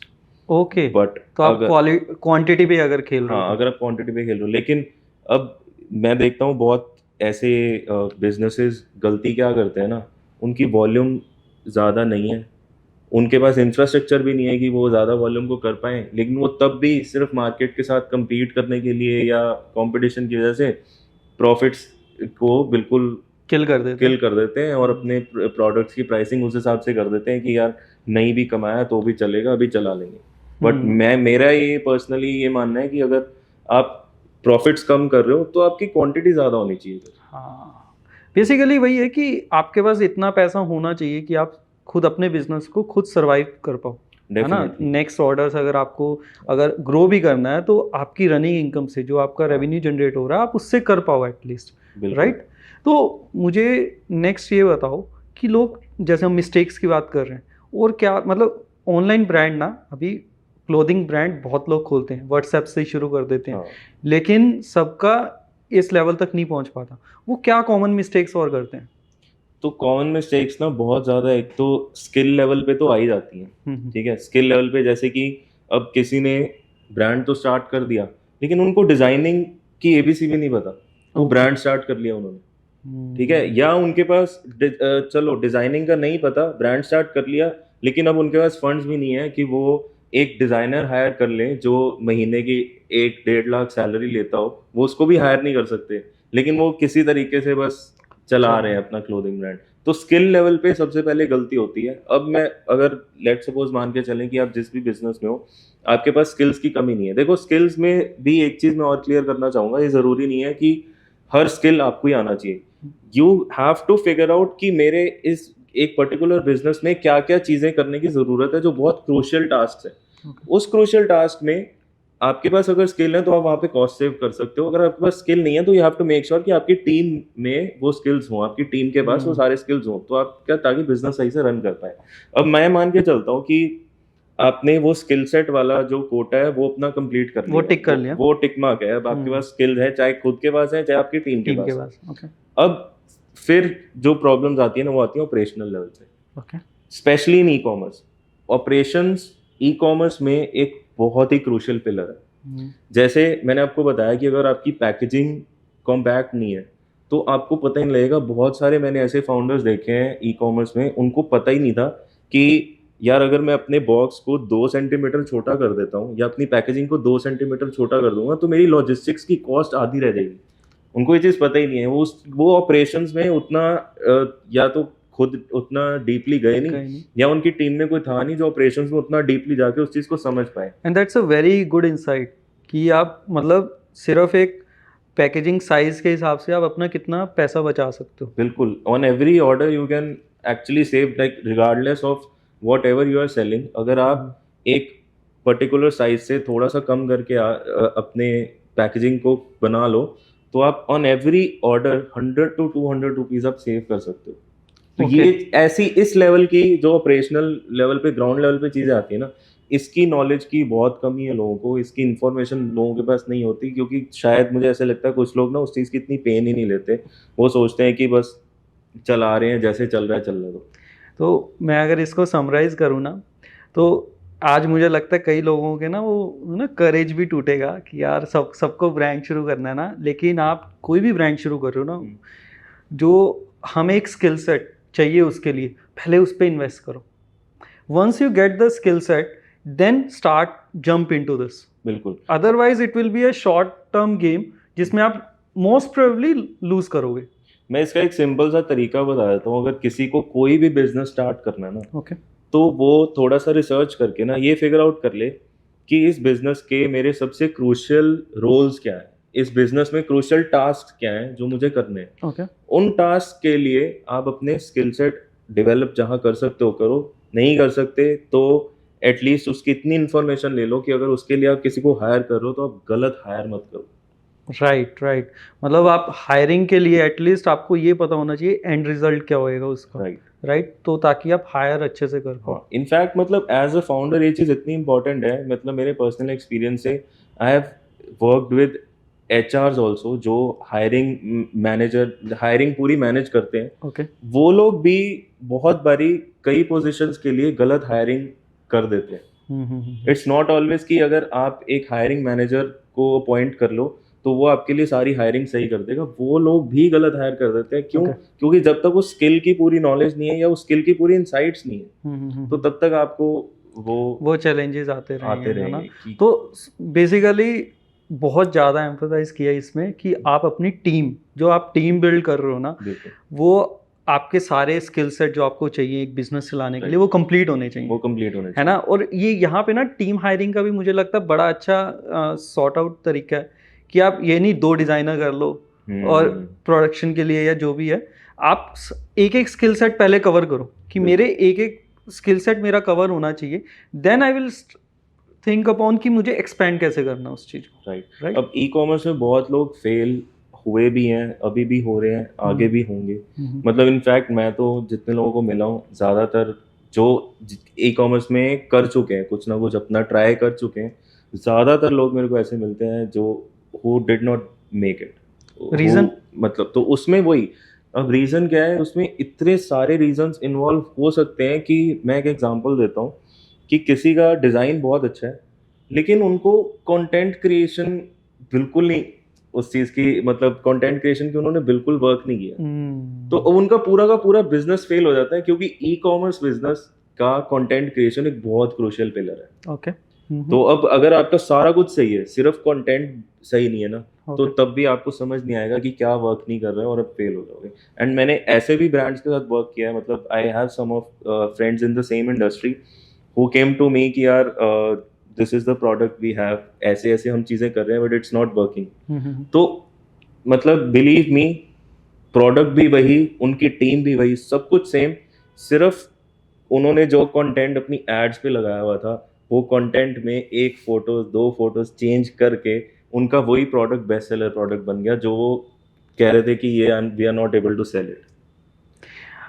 ओके, बट तो आप अगर क्वांटिटी पे अगर खेल रहे हो हाँ, तो। अगर आप क्वांटिटी पे खेल रहे हो, लेकिन अब मैं देखता हूँ बहुत ऐसे बिजनेसेस गलती क्या करते हैं ना, उनकी वॉल्यूम ज़्यादा नहीं है, उनके पास इंफ्रास्ट्रक्चर भी नहीं है कि वो ज़्यादा वॉल्यूम को कर पाएँ, लेकिन वो तब भी सिर्फ मार्केट के साथ compete करने के लिए या कंपटीशन की वजह से प्रॉफिट्स को बिल्कुल किल कर देते किल हैं। कर देते हैं, और अपने प्रोडक्ट्स की प्राइसिंग उस हिसाब से कर देते हैं कि यार नहीं भी कमाया तो भी चलेगा, अभी चला लेंगे। बट मेरा ये पर्सनली ये मानना है कि अगर आप प्रॉफिट्स कम कर रहे हो तो आपकी क्वांटिटी ज़्यादा होनी चाहिए। हाँ, बेसिकली वही है कि आपके पास इतना पैसा होना चाहिए कि आप खुद अपने बिजनेस को खुद सरवाइव कर पाओ, है ना? डेफिनेटली। नेक्स्ट ऑर्डर्स अगर आपको अगर ग्रो भी करना है, तो आपकी रनिंग इनकम से जो आपका रेवेन्यू जनरेट हो रहा है, आप उससे कर पाओ एटलीस्ट, बिल्कुल। राइट? तो मुझे नेक्स्ट ये बताओ कि लोग, जैसे हम मिस्टेक्स की बात कर रहे हैं, और क्या मतलब ऑनलाइन ब्रांड ना, अभी क्लोथिंग ब्रांड बहुत लोग खोलते हैं, व्हाट्सएप से शुरू कर देते हैं, हाँ, लेकिन सबका इस लेवल तक नहीं पहुंच पाता। वो क्या कॉमन मिस्टेक्स और करते हैं? तो कॉमन मिस्टेक्स ना बहुत ज़्यादा, एक तो स्किल लेवल पे तो आ ही जाती हैं, हम्म। ठीक है, स्किल लेवल पे जैसे कि अब किसी ने ब्रांड तो स्टार्ट कर दिया, लेकिन उनको डिजाइनिंग की एबीसी भी नहीं पता, वो Okay. ब्रांड स्टार्ट कर लिया उन्होंने, ठीक है। या उनके पास चलो डिजाइनिंग का नहीं पता, ब्रांड स्टार्ट कर लिया, लेकिन अब उनके पास फंड्स भी नहीं है कि वो एक डिजाइनर हायर कर लें जो महीने की 1-1.5 लाख सैलरी लेता हो, वो उसको भी हायर नहीं कर सकते, लेकिन वो किसी तरीके से बस चला रहे हैं अपना क्लोथिंग ब्रांड। तो स्किल लेवल पे सबसे पहले गलती होती है। अब मैं अगर लेट सपोज मान के चलें कि आप जिस भी बिजनेस में हो, आपके पास स्किल्स की कमी नहीं है। देखो स्किल्स में भी एक चीज मैं और क्लियर करना चाहूंगा, ये जरूरी नहीं है कि हर स्किल आपको ही आना चाहिए। You have to figure out कि मेरे इस एक पर्टिकुलर बिजनेस में क्या क्या चीजें करने की जरूरत है जो बहुत क्रूशियल टास्क है। उस क्रूशियल टास्क में आपके पास अगर स्किल है तो आप वहाँ पे कॉस्ट सेव कर सकते हो। अगर आपके पास स्किल नहीं है तो you have to make sure कि आपकी टीम में वो स्किल्स हों, आपकी टीम के पास वो सारे स्किल्स हों, तो आप क्या, ताकि बिजनेस सही से रन कर पाए। अब मैं मान के चलता हूँ कि आपने वो स्किल सेट वाला जो कोटा है वो अपना कंप्लीट कर लिया, वो टिक कर लिया, वो टिक मार्क है। अब आपके पास स्किल है, चाहे खुद के पास है चाहे आपकी टीम के टीम के पास। पास। ओके अब फिर जो प्रॉब्लम्स आती है ना, वो आती है ऑपरेशनल लेवल पे, okay specially in e commerce. Operations E commerce में एक बहुत ही क्रूशियल पिलर है। जैसे मैंने आपको बताया कि अगर आपकी पैकेजिंग कॉम्पैक्ट नहीं है तो आपको पता ही नहीं लगेगा। बहुत सारे मैंने ऐसे फाउंडर्स देखे हैं ई कॉमर्स में, उनको पता ही नहीं था कि यार अगर मैं अपने बॉक्स को 2 सेंटीमीटर छोटा कर देता हूँ या अपनी पैकेजिंग को 2 सेंटीमीटर छोटा कर दूंगा तो मेरी लॉजिस्टिक्स की कॉस्ट आधी रह जाएगी। उनको ये चीज़ पता ही नहीं है। वो ऑपरेशंस में उतना या तो खुद उतना डीपली गए नहीं, या उनकी टीम में कोई था नहीं जो ऑपरेशंस में उतना डीपली जाके उस चीज़ को समझ पाए। And that's a very good insight कि आप मतलब सिर्फ एक पैकेजिंग साइज के हिसाब से आप अपना कितना पैसा बचा सकते हो। बिल्कुल, on every order you can actually save, like regardless of whatever you are selling. अगर आप एक पर्टिकुलर साइज से थोड़ा सा कम करके अपने पैकेजिंग को बना लो तो आप on every order 100 to 200 rupees आप सेव कर सकते हो। तो Okay. ये ऐसी इस लेवल की जो ऑपरेशनल लेवल पे, ग्राउंड लेवल पे चीजें आती है ना, इसकी नॉलेज की बहुत कमी है लोगों को, इसकी इन्फॉर्मेशन लोगों के पास नहीं होती, क्योंकि शायद मुझे ऐसा लगता है कुछ लोग ना उस चीज़ की इतनी पेन ही नहीं लेते। वो सोचते हैं कि बस चला रहे हैं, जैसे चल रहा है चल रहा है। तो मैं अगर इसको समराइज करूँ ना, तो आज मुझे लगता है कई लोगों के ना वो ना करेज भी टूटेगा कि यार सबको ब्रांड शुरू करना है ना, लेकिन आप कोई भी ब्रांड शुरू कर रहे हो ना, जो हमें एक स्किल सेट चाहिए उसके लिए पहले उस पर इन्वेस्ट करो। Once you get the skill set then start jump into this. बिल्कुल, otherwise it will be a short term game जिसमें आप मोस्ट प्रोबेबली लूज करोगे। मैं इसका एक सिंपल सा तरीका बता देता हूँ। अगर किसी को कोई भी बिजनेस स्टार्ट करना है ना, ओके तो वो थोड़ा सा रिसर्च करके ना ये फिगर आउट कर ले कि इस बिजनेस के मेरे सबसे क्रूशियल रोल्स क्या है, इस बिजनेस में क्रूशियल टास्क क्या हैं जो मुझे करने हैं। ओके उन टास्क के लिए आप अपने स्किल सेट डेवलप जहाँ कर सकते हो करो, नहीं कर सकते तो एटलीस्ट उसकी इतनी इन्फॉर्मेशन ले लो कि अगर उसके लिए आप किसी को हायर कर रहे हो तो आप गलत हायर मत करो। राइट मतलब आप हायरिंग के लिए एटलीस्ट आपको ये पता होना चाहिए एंड रिजल्ट क्या होएगा उसका। राइट तो ताकि आप हायर अच्छे से कर पाओ। इनफैक्ट मतलब एज अ फाउंडर ये चीज़ इतनी इंपॉर्टेंट है, मतलब मेरे पर्सनल एक्सपीरियंस से I have worked with HRs also जो हायरिंग मैनेजर, हायरिंग पूरी मैनेज करते हैं। ओके वो लोग भी बहुत बारी कई पोजीशंस के लिए गलत हायरिंग कर देते हैं। इट्स नॉट ऑलवेज कि अगर आप एक हायरिंग मैनेजर को अपॉइंट कर लो तो वो आपके लिए सारी हायरिंग सही कर देगा। वो लोग भी गलत हायर कर देते हैं। क्यों? क्योंकि जब तक वो स्किल की पूरी नॉलेज नहीं है या उस स्किल की पूरी इनसाइट्स नहीं है तो तब तक आपको वो चैलेंजेस आते रहेंगे ना। कि तो बेसिकली बहुत ज़्यादा एम्फसाइज किया इसमें कि आप अपनी टीम, जो आप टीम बिल्ड कर रहे हो ना, वो आपके सारे स्किल सेट जो आपको चाहिए एक बिजनेस चलाने के लिए वो कंप्लीट होने चाहिए, वो कंप्लीट होने है ना। और ये यहाँ पे ना टीम हायरिंग का भी मुझे लगता है बड़ा अच्छा सॉर्ट आउट तरीका है कि आप ये नहीं 2 डिज़ाइनर कर लो और प्रोडक्शन के लिए या जो भी है आप एक एक स्किल सेट पहले कवर करो कि मेरे एक एक स्किल सेट मेरा कवर होना चाहिए। Then I will think upon कि मुझे एक्सपेंड कैसे करना उस चीज़ को। राइट। अब ई कॉमर्स में बहुत लोग फेल हुए भी हैं, अभी भी हो रहे हैं, आगे भी होंगे। मतलब इनफैक्ट मैं तो जितने लोगों को मिला हूँ, ज़्यादातर जो ई कॉमर्स में कर चुके हैं, कुछ ना कुछ अपना ट्राई कर चुके हैं, ज़्यादातर लोग मेरे को ऐसे मिलते हैं जो who did not make it। Reason मतलब तो उसमें वही, अब रीज़न क्या है, उसमें इतने सारे रीजंस इन्वॉल्व हो सकते हैं कि मैं एक एग्जांपल देता हूँ कि किसी का डिज़ाइन बहुत अच्छा है लेकिन उनको कंटेंट क्रिएशन बिल्कुल नहीं, उस चीज की मतलब कंटेंट क्रिएशन की उन्होंने बिल्कुल वर्क नहीं किया, तो अब उनका पूरा का पूरा बिजनेस फेल हो जाता है, क्योंकि ई कॉमर्स बिजनेस का कंटेंट क्रिएशन एक बहुत क्रूशियल पिलर है। ओके। तो अब अगर आपका सारा कुछ सही है, सिर्फ कंटेंट सही नहीं है ना, तो ओके। तब भी आपको समझ नहीं आएगा कि क्या वर्क नहीं कर रहा है और अब फेल हो जाओगे। एंड मैंने ऐसे भी ब्रांड्स के साथ वर्क किया है, मतलब I have some of friends in the same industry who came to me कि यार this is the product we have, ऐसे ऐसे हम चीजें कर रहे हैं बट इट्स नॉट वर्किंग। तो मतलब बिलीव मी, प्रोडक्ट भी वही, उनकी टीम भी वही, सब कुछ सेम, सिर्फ उन्होंने जो कंटेंट अपनी एड्स पे लगाया हुआ था, वो कंटेंट में एक फोटो दो फोटोज चेंज करके उनका वही प्रोडक्ट बेस्ट सेलर प्रोडक्ट बन गया, जो वो कह रहे थे कि ये we are not able to sell it.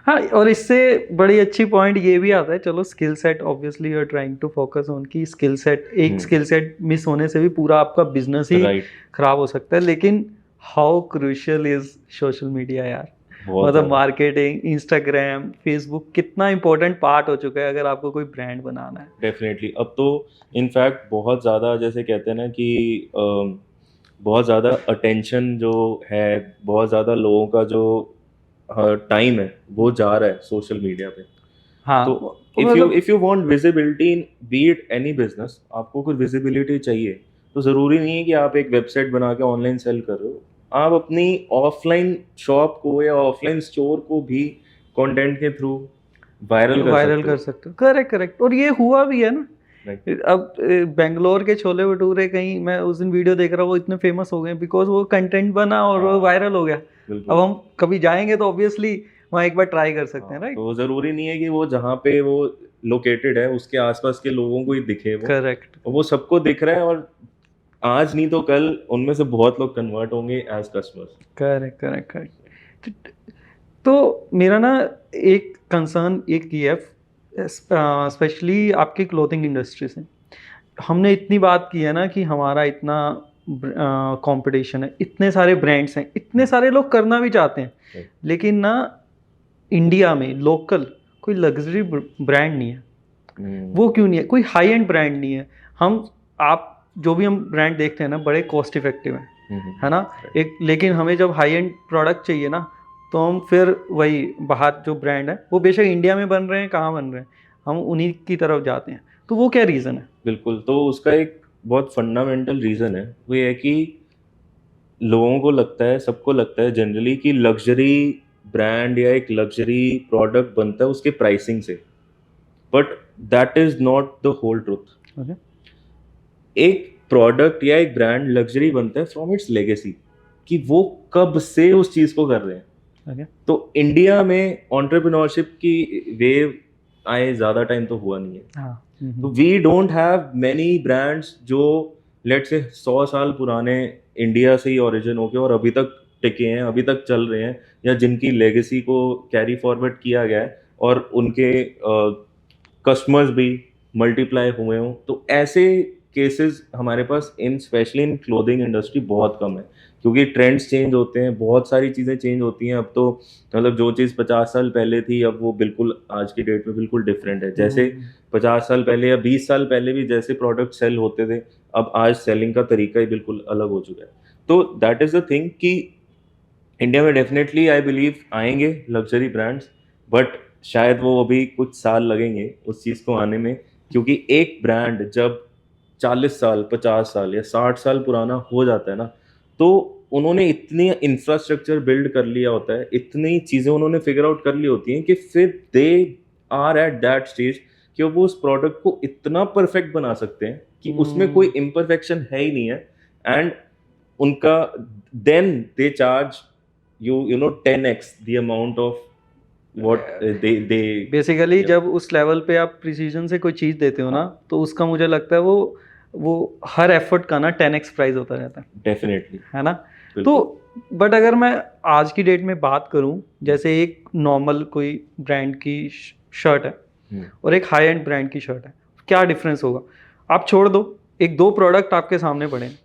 हाँ, और इससे बड़ी अच्छी पॉइंट ये भी आता है, चलो skill set obviously you are trying to focus on key skill set, एक स्किल सेट मिस होने से भी पूरा आपका बिजनेस ही राइट, खराब हो सकता है। लेकिन how crucial is social media यार, बहुत मतलब ज़्यादा। मार्केटिंग, इंस्टाग्राम, फेसबुक कितना इंपॉर्टेंट पार्ट हो चुका है अगर आपको कोई ब्रांड बनाना है। डेफिनेटली अब तो इनफैक्ट बहुत ज़्यादा, जैसे कहते हैं ना कि बहुत ज़्यादा अटेंशन जो है, बहुत ज़्यादा लोगों का जो टाइम है वो जा रहा है सोशल मीडिया पे। हाँ, तो मतलब if you want visibility in B it any business, आपको कुछ विजिबिलिटी चाहिए, तो ज़रूरी नहीं है कि आप एक वेबसाइट बना के ऑनलाइन सेल कर रहे हो, आप अपनी ऑफलाइन शॉप को या ऑफलाइन स्टोर को भी कंटेंट के थ्रू वायरल कर वायरल सकते कर हो। सकते हो, करेक्ट करेक्ट, और ये हुआ भी है ना। Right. अब बेंगलोर के छोले भटूरे, कहीं मैं उस दिन वीडियो देख रहा हूँ, वो इतने फेमस हो गए बिकॉज वो कंटेंट बना और वो हाँ, वायरल हो गया। बिल्कुल। अब हम कभी जाएंगे तो ऑब्वियसली वहाँ एक बार ट्राई कर सकते हैं, हाँ, राइट। तो ज़रूरी नहीं है कि वो जहाँ पे वो लोकेटेड है उसके आसपास के लोगों को ही दिखे वो, करेक्ट और वो सबको दिख रहा है, और आज नहीं तो कल उनमें से बहुत लोग कन्वर्ट होंगे as customers. Correct correct correct. तो मेरा ना एक कंसर्न एक ये है, स्पेशली आपकी क्लोथिंग इंडस्ट्री से। हमने इतनी बात की है ना कि हमारा इतना कंपटीशन है, इतने सारे ब्रांड्स हैं, इतने सारे लोग करना भी चाहते हैं, Right. लेकिन ना इंडिया में लोकल कोई लग्जरी ब्रांड नहीं है। वो क्यों नहीं है? कोई हाई एंड ब्रांड नहीं है। हम आप जो भी हम ब्रांड देखते हैं ना, बड़े कॉस्ट इफेक्टिव हैं, है ना। एक लेकिन हमें जब हाई एंड प्रोडक्ट चाहिए ना, तो हम फिर वही बाहर जो ब्रांड है, वो बेशक इंडिया में बन रहे हैं, कहाँ बन रहे हैं, हम उन्हीं की तरफ जाते हैं। तो वो क्या रीज़न है? बिल्कुल, तो उसका एक बहुत फंडामेंटल रीज़न है, वो ये है कि लोगों को लगता है, सबको लगता है जनरली कि लग्जरी ब्रांड या एक लग्जरी प्रोडक्ट बनता है उसके प्राइसिंग से, but that is not the whole truth. Okay. एक प्रोडक्ट या एक ब्रांड लग्जरी बनता है फ्रॉम इट्स लेगेसी, कि वो कब से उस चीज़ को कर रहे हैं। ओके। तो इंडिया में एंटरप्रेन्योरशिप की वेव आए ज़्यादा टाइम तो हुआ नहीं है, हाँ। तो we don't have many brands जो लेट से 100 साल पुराने इंडिया से ही ओरिजिन होके और अभी तक टिके हैं, अभी तक चल रहे हैं, या जिनकी लेगेसी को कैरी फॉरवर्ड किया गया है और उनके कस्टमर्स भी मल्टीप्लाई हुए हों। तो ऐसे केसेस हमारे पास इन स्पेशली इन क्लोथिंग इंडस्ट्री बहुत कम है, क्योंकि ट्रेंड्स चेंज होते हैं, बहुत सारी चीज़ें चेंज होती हैं। अब तो मतलब जो चीज़ 50 साल पहले थी, अब वो बिल्कुल आज की डेट में बिल्कुल डिफरेंट है। जैसे 50 साल पहले या 20 साल पहले भी जैसे प्रोडक्ट सेल होते थे, अब आज सेलिंग का तरीका ही बिल्कुल अलग हो चुका है। तो दैट इज़ द थिंग कि इंडिया में डेफिनेटली आई बिलीव आएंगे लग्जरी ब्रांड्स, बट शायद वो अभी कुछ साल लगेंगे उस चीज़ को आने में, क्योंकि एक ब्रांड जब 40 साल 50 साल या 60 साल पुराना हो जाता है ना, तो उन्होंने इतनी इंफ्रास्ट्रक्चर बिल्ड कर लिया होता है, इतनी चीज़ें उन्होंने फिगर आउट कर ली होती हैं कि फिर they are at that stage कि वो उस प्रोडक्ट को इतना परफेक्ट बना सकते हैं कि उसमें कोई इम्परफेक्शन है ही नहीं है। एंड उनका then they charge you know 10x the amount of what they basically yeah, जब उस लेवल पे आप प्रिसीजन से कोई चीज़ देते हो ना, तो उसका मुझे लगता है वो हर एफर्ट का ना 10x प्राइस होता रहता डेफिनेटली है ना। तो बट अगर मैं आज की डेट में बात करूं, जैसे एक नॉर्मल कोई ब्रांड की शर्ट है और एक हाई एंड ब्रांड की शर्ट है, क्या डिफरेंस होगा? आप छोड़ दो, एक दो प्रोडक्ट आपके सामने पड़े हैं,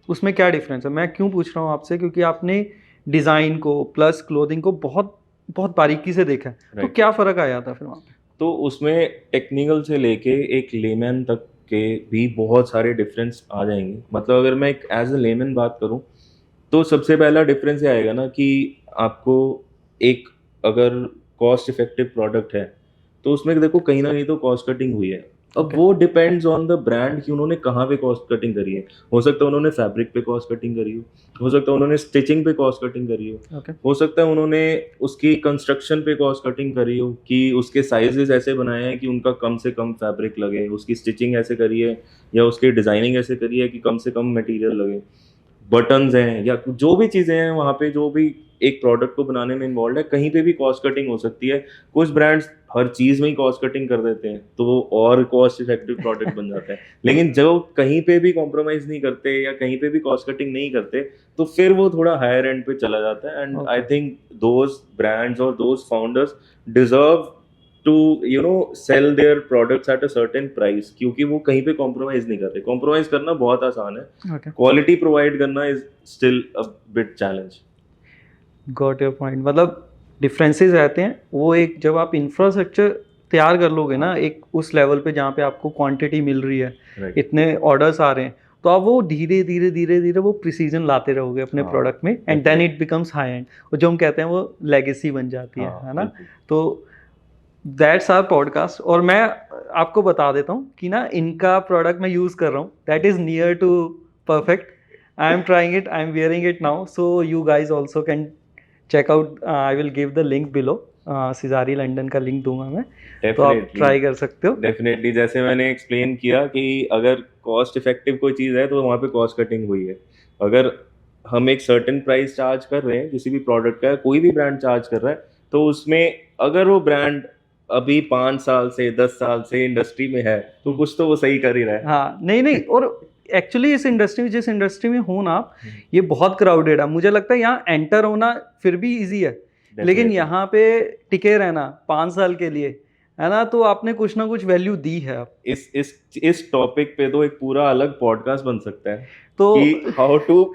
उसमें क्या डिफरेंस है? मैं क्यों पूछ रहा हूँ आपसे, क्योंकि आपने डिज़ाइन को प्लस क्लोथिंग को बहुत बहुत बारीकी से देखा है। तो Right. क्या फ़र्क आया था फिर वहाँ पे? तो उसमें टेक्निकल से लेके एक लेमैन तक के भी बहुत सारे डिफरेंस आ जाएंगे। मतलब अगर मैं एक एज अ लेमन बात करूं तो सबसे पहला डिफरेंस ये आएगा ना कि आपको एक अगर कॉस्ट इफेक्टिव प्रोडक्ट है तो उसमें देखो कहीं ना कहीं तो कॉस्ट कटिंग हुई है। अब Okay. वो डिपेंड्स ऑन द ब्रांड कि उन्होंने कहाँ पे कॉस्ट कटिंग करी है। हो सकता है उन्होंने फैब्रिक पे कॉस्ट कटिंग करी हो सकता है उन्होंने स्टिचिंग पे कॉस्ट कटिंग करी Okay. हो सकता है उन्होंने उसकी कंस्ट्रक्शन पे कॉस्ट कटिंग करी हो कि उसके साइजेस ऐसे बनाए हैं कि उनका कम से कम फैब्रिक लगे, उसकी स्टिचिंग ऐसे करी है या उसकी डिजाइनिंग ऐसे करी है कि कम से कम मटेरियल लगे, बटन्स हैं या जो भी चीज़ें हैं वहाँ पे जो भी एक प्रोडक्ट को बनाने में इन्वॉल्व है, कहीं पे भी कॉस्ट कटिंग हो सकती है। कुछ ब्रांड्स हर चीज़ में ही कॉस्ट कटिंग कर देते हैं तो वो और कॉस्ट इफेक्टिव प्रोडक्ट बन जाता है। लेकिन जो कहीं पे भी कॉम्प्रोमाइज़ नहीं करते या कहीं पे भी कॉस्ट कटिंग नहीं करते तो फिर वो थोड़ा हायर एंड पे चला जाता है। And I think those brands और those founders deserve to sell their products at a certain price, क्योंकि वो कहीं पे कॉम्प्रोमाइज नहीं कर रहे। कॉम्प्रोमाइज करना बहुत आसान है, Okay. क्वालिटी प्रोवाइड करना is still a bit challenge. Got your point. मतलब डिफरेंसेस रहते हैं वो, एक जब आप इंफ्रास्ट्रक्चर तैयार कर लोगे ना एक उस लेवल पे जहाँ पे आपको क्वांटिटी मिल रही है, राइट। इतने ऑर्डर्स आ रहे हैं, तो आप वो धीरे धीरे धीरे धीरे वो प्रिसीजन लाते रहोगे अपने हाँ, प्रोडक्ट में, and then it becomes high end, और जो हम कहते हैं वो लेगेसी बन जाती है ना। बिल्कुल। तो दैट्स आवर पॉडकास्ट। और मैं आपको बता देता हूँ कि ना इनका प्रोडक्ट मैं यूज़ कर रहा हूँ, that is near to perfect. I am trying it, I am wearing it now, so you guys also can check out. I will give the link below, सिजारी लंदन का लिंक दूंगा मैं, तो आप डेफिनेटली ट्राई कर सकते हो। Definitely जैसे मैंने एक्सप्लेन किया कि अगर कॉस्ट इफेक्टिव कोई चीज़ है तो वहाँ पे कॉस्ट कटिंग हुई है। अगर हम एक सर्टेन प्राइस चार्ज कर रहे हैं किसी भी प्रोडक्ट का, कोई भी ब्रांड चार्ज कर रहा है, तो उसमें अगर वो ब्रांड अभी 5 साल से 10 साल से इंडस्ट्री में है तो कुछ तो वो सही कर ही रहा है। हाँ, नहीं नहीं, और एक्चुअली इस इंडस्ट्री में, जिस इंडस्ट्री में हो ना आप, ये बहुत क्राउडेड है। मुझे लगता है यहाँ एंटर होना फिर भी इजी है, लेकिन Definitely. यहाँ पे टिके रहना 5 साल के लिए, है ना, तो आपने कुछ ना कुछ वैल्यू दी है आप। इस टॉपिक पे तो एक पूरा अलग पॉडकास्ट बन सकता है तो कि how to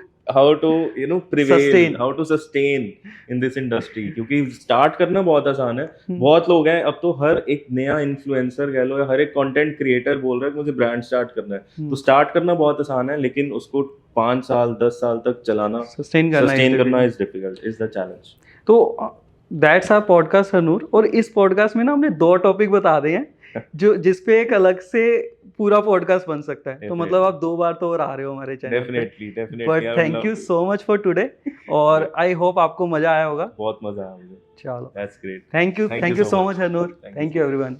prevail, Sustain. How to sustain in this industry. क्योंकि स्टार्ट करना बहुत आसान है, हम्म। बहुत लोग हैं, अब तो हर एक नया इन्फ्लुएंसर कह लो या हर एक कंटेंट क्रिएटर बोल रहा है कि मुझे ब्रांड स्टार्ट करना है। तो स्टार्ट करना बहुत आसान है, लेकिन उसको 5 साल 10 साल तक चलाना, सस्टेन करना is difficult, is the challenge. तो दैट्स आवर पॉडकास्ट हनूर। और इस पॉडकास्ट में ना हमने 2 टॉपिक बता दिए हैं जो जिसपे एक अलग से पूरा पॉडकास्ट बन सकता है। तो मतलब आप 2 बार तो और आ रहे हो हमारे चैनल पे। Definitely but thank you so much for today, और आई होप आपको मजा आया होगा। बहुत मजा आया मुझे। चलो, that's great. Thank you Thank you so so much much. हनूर, Thank you thank so you much. Everyone.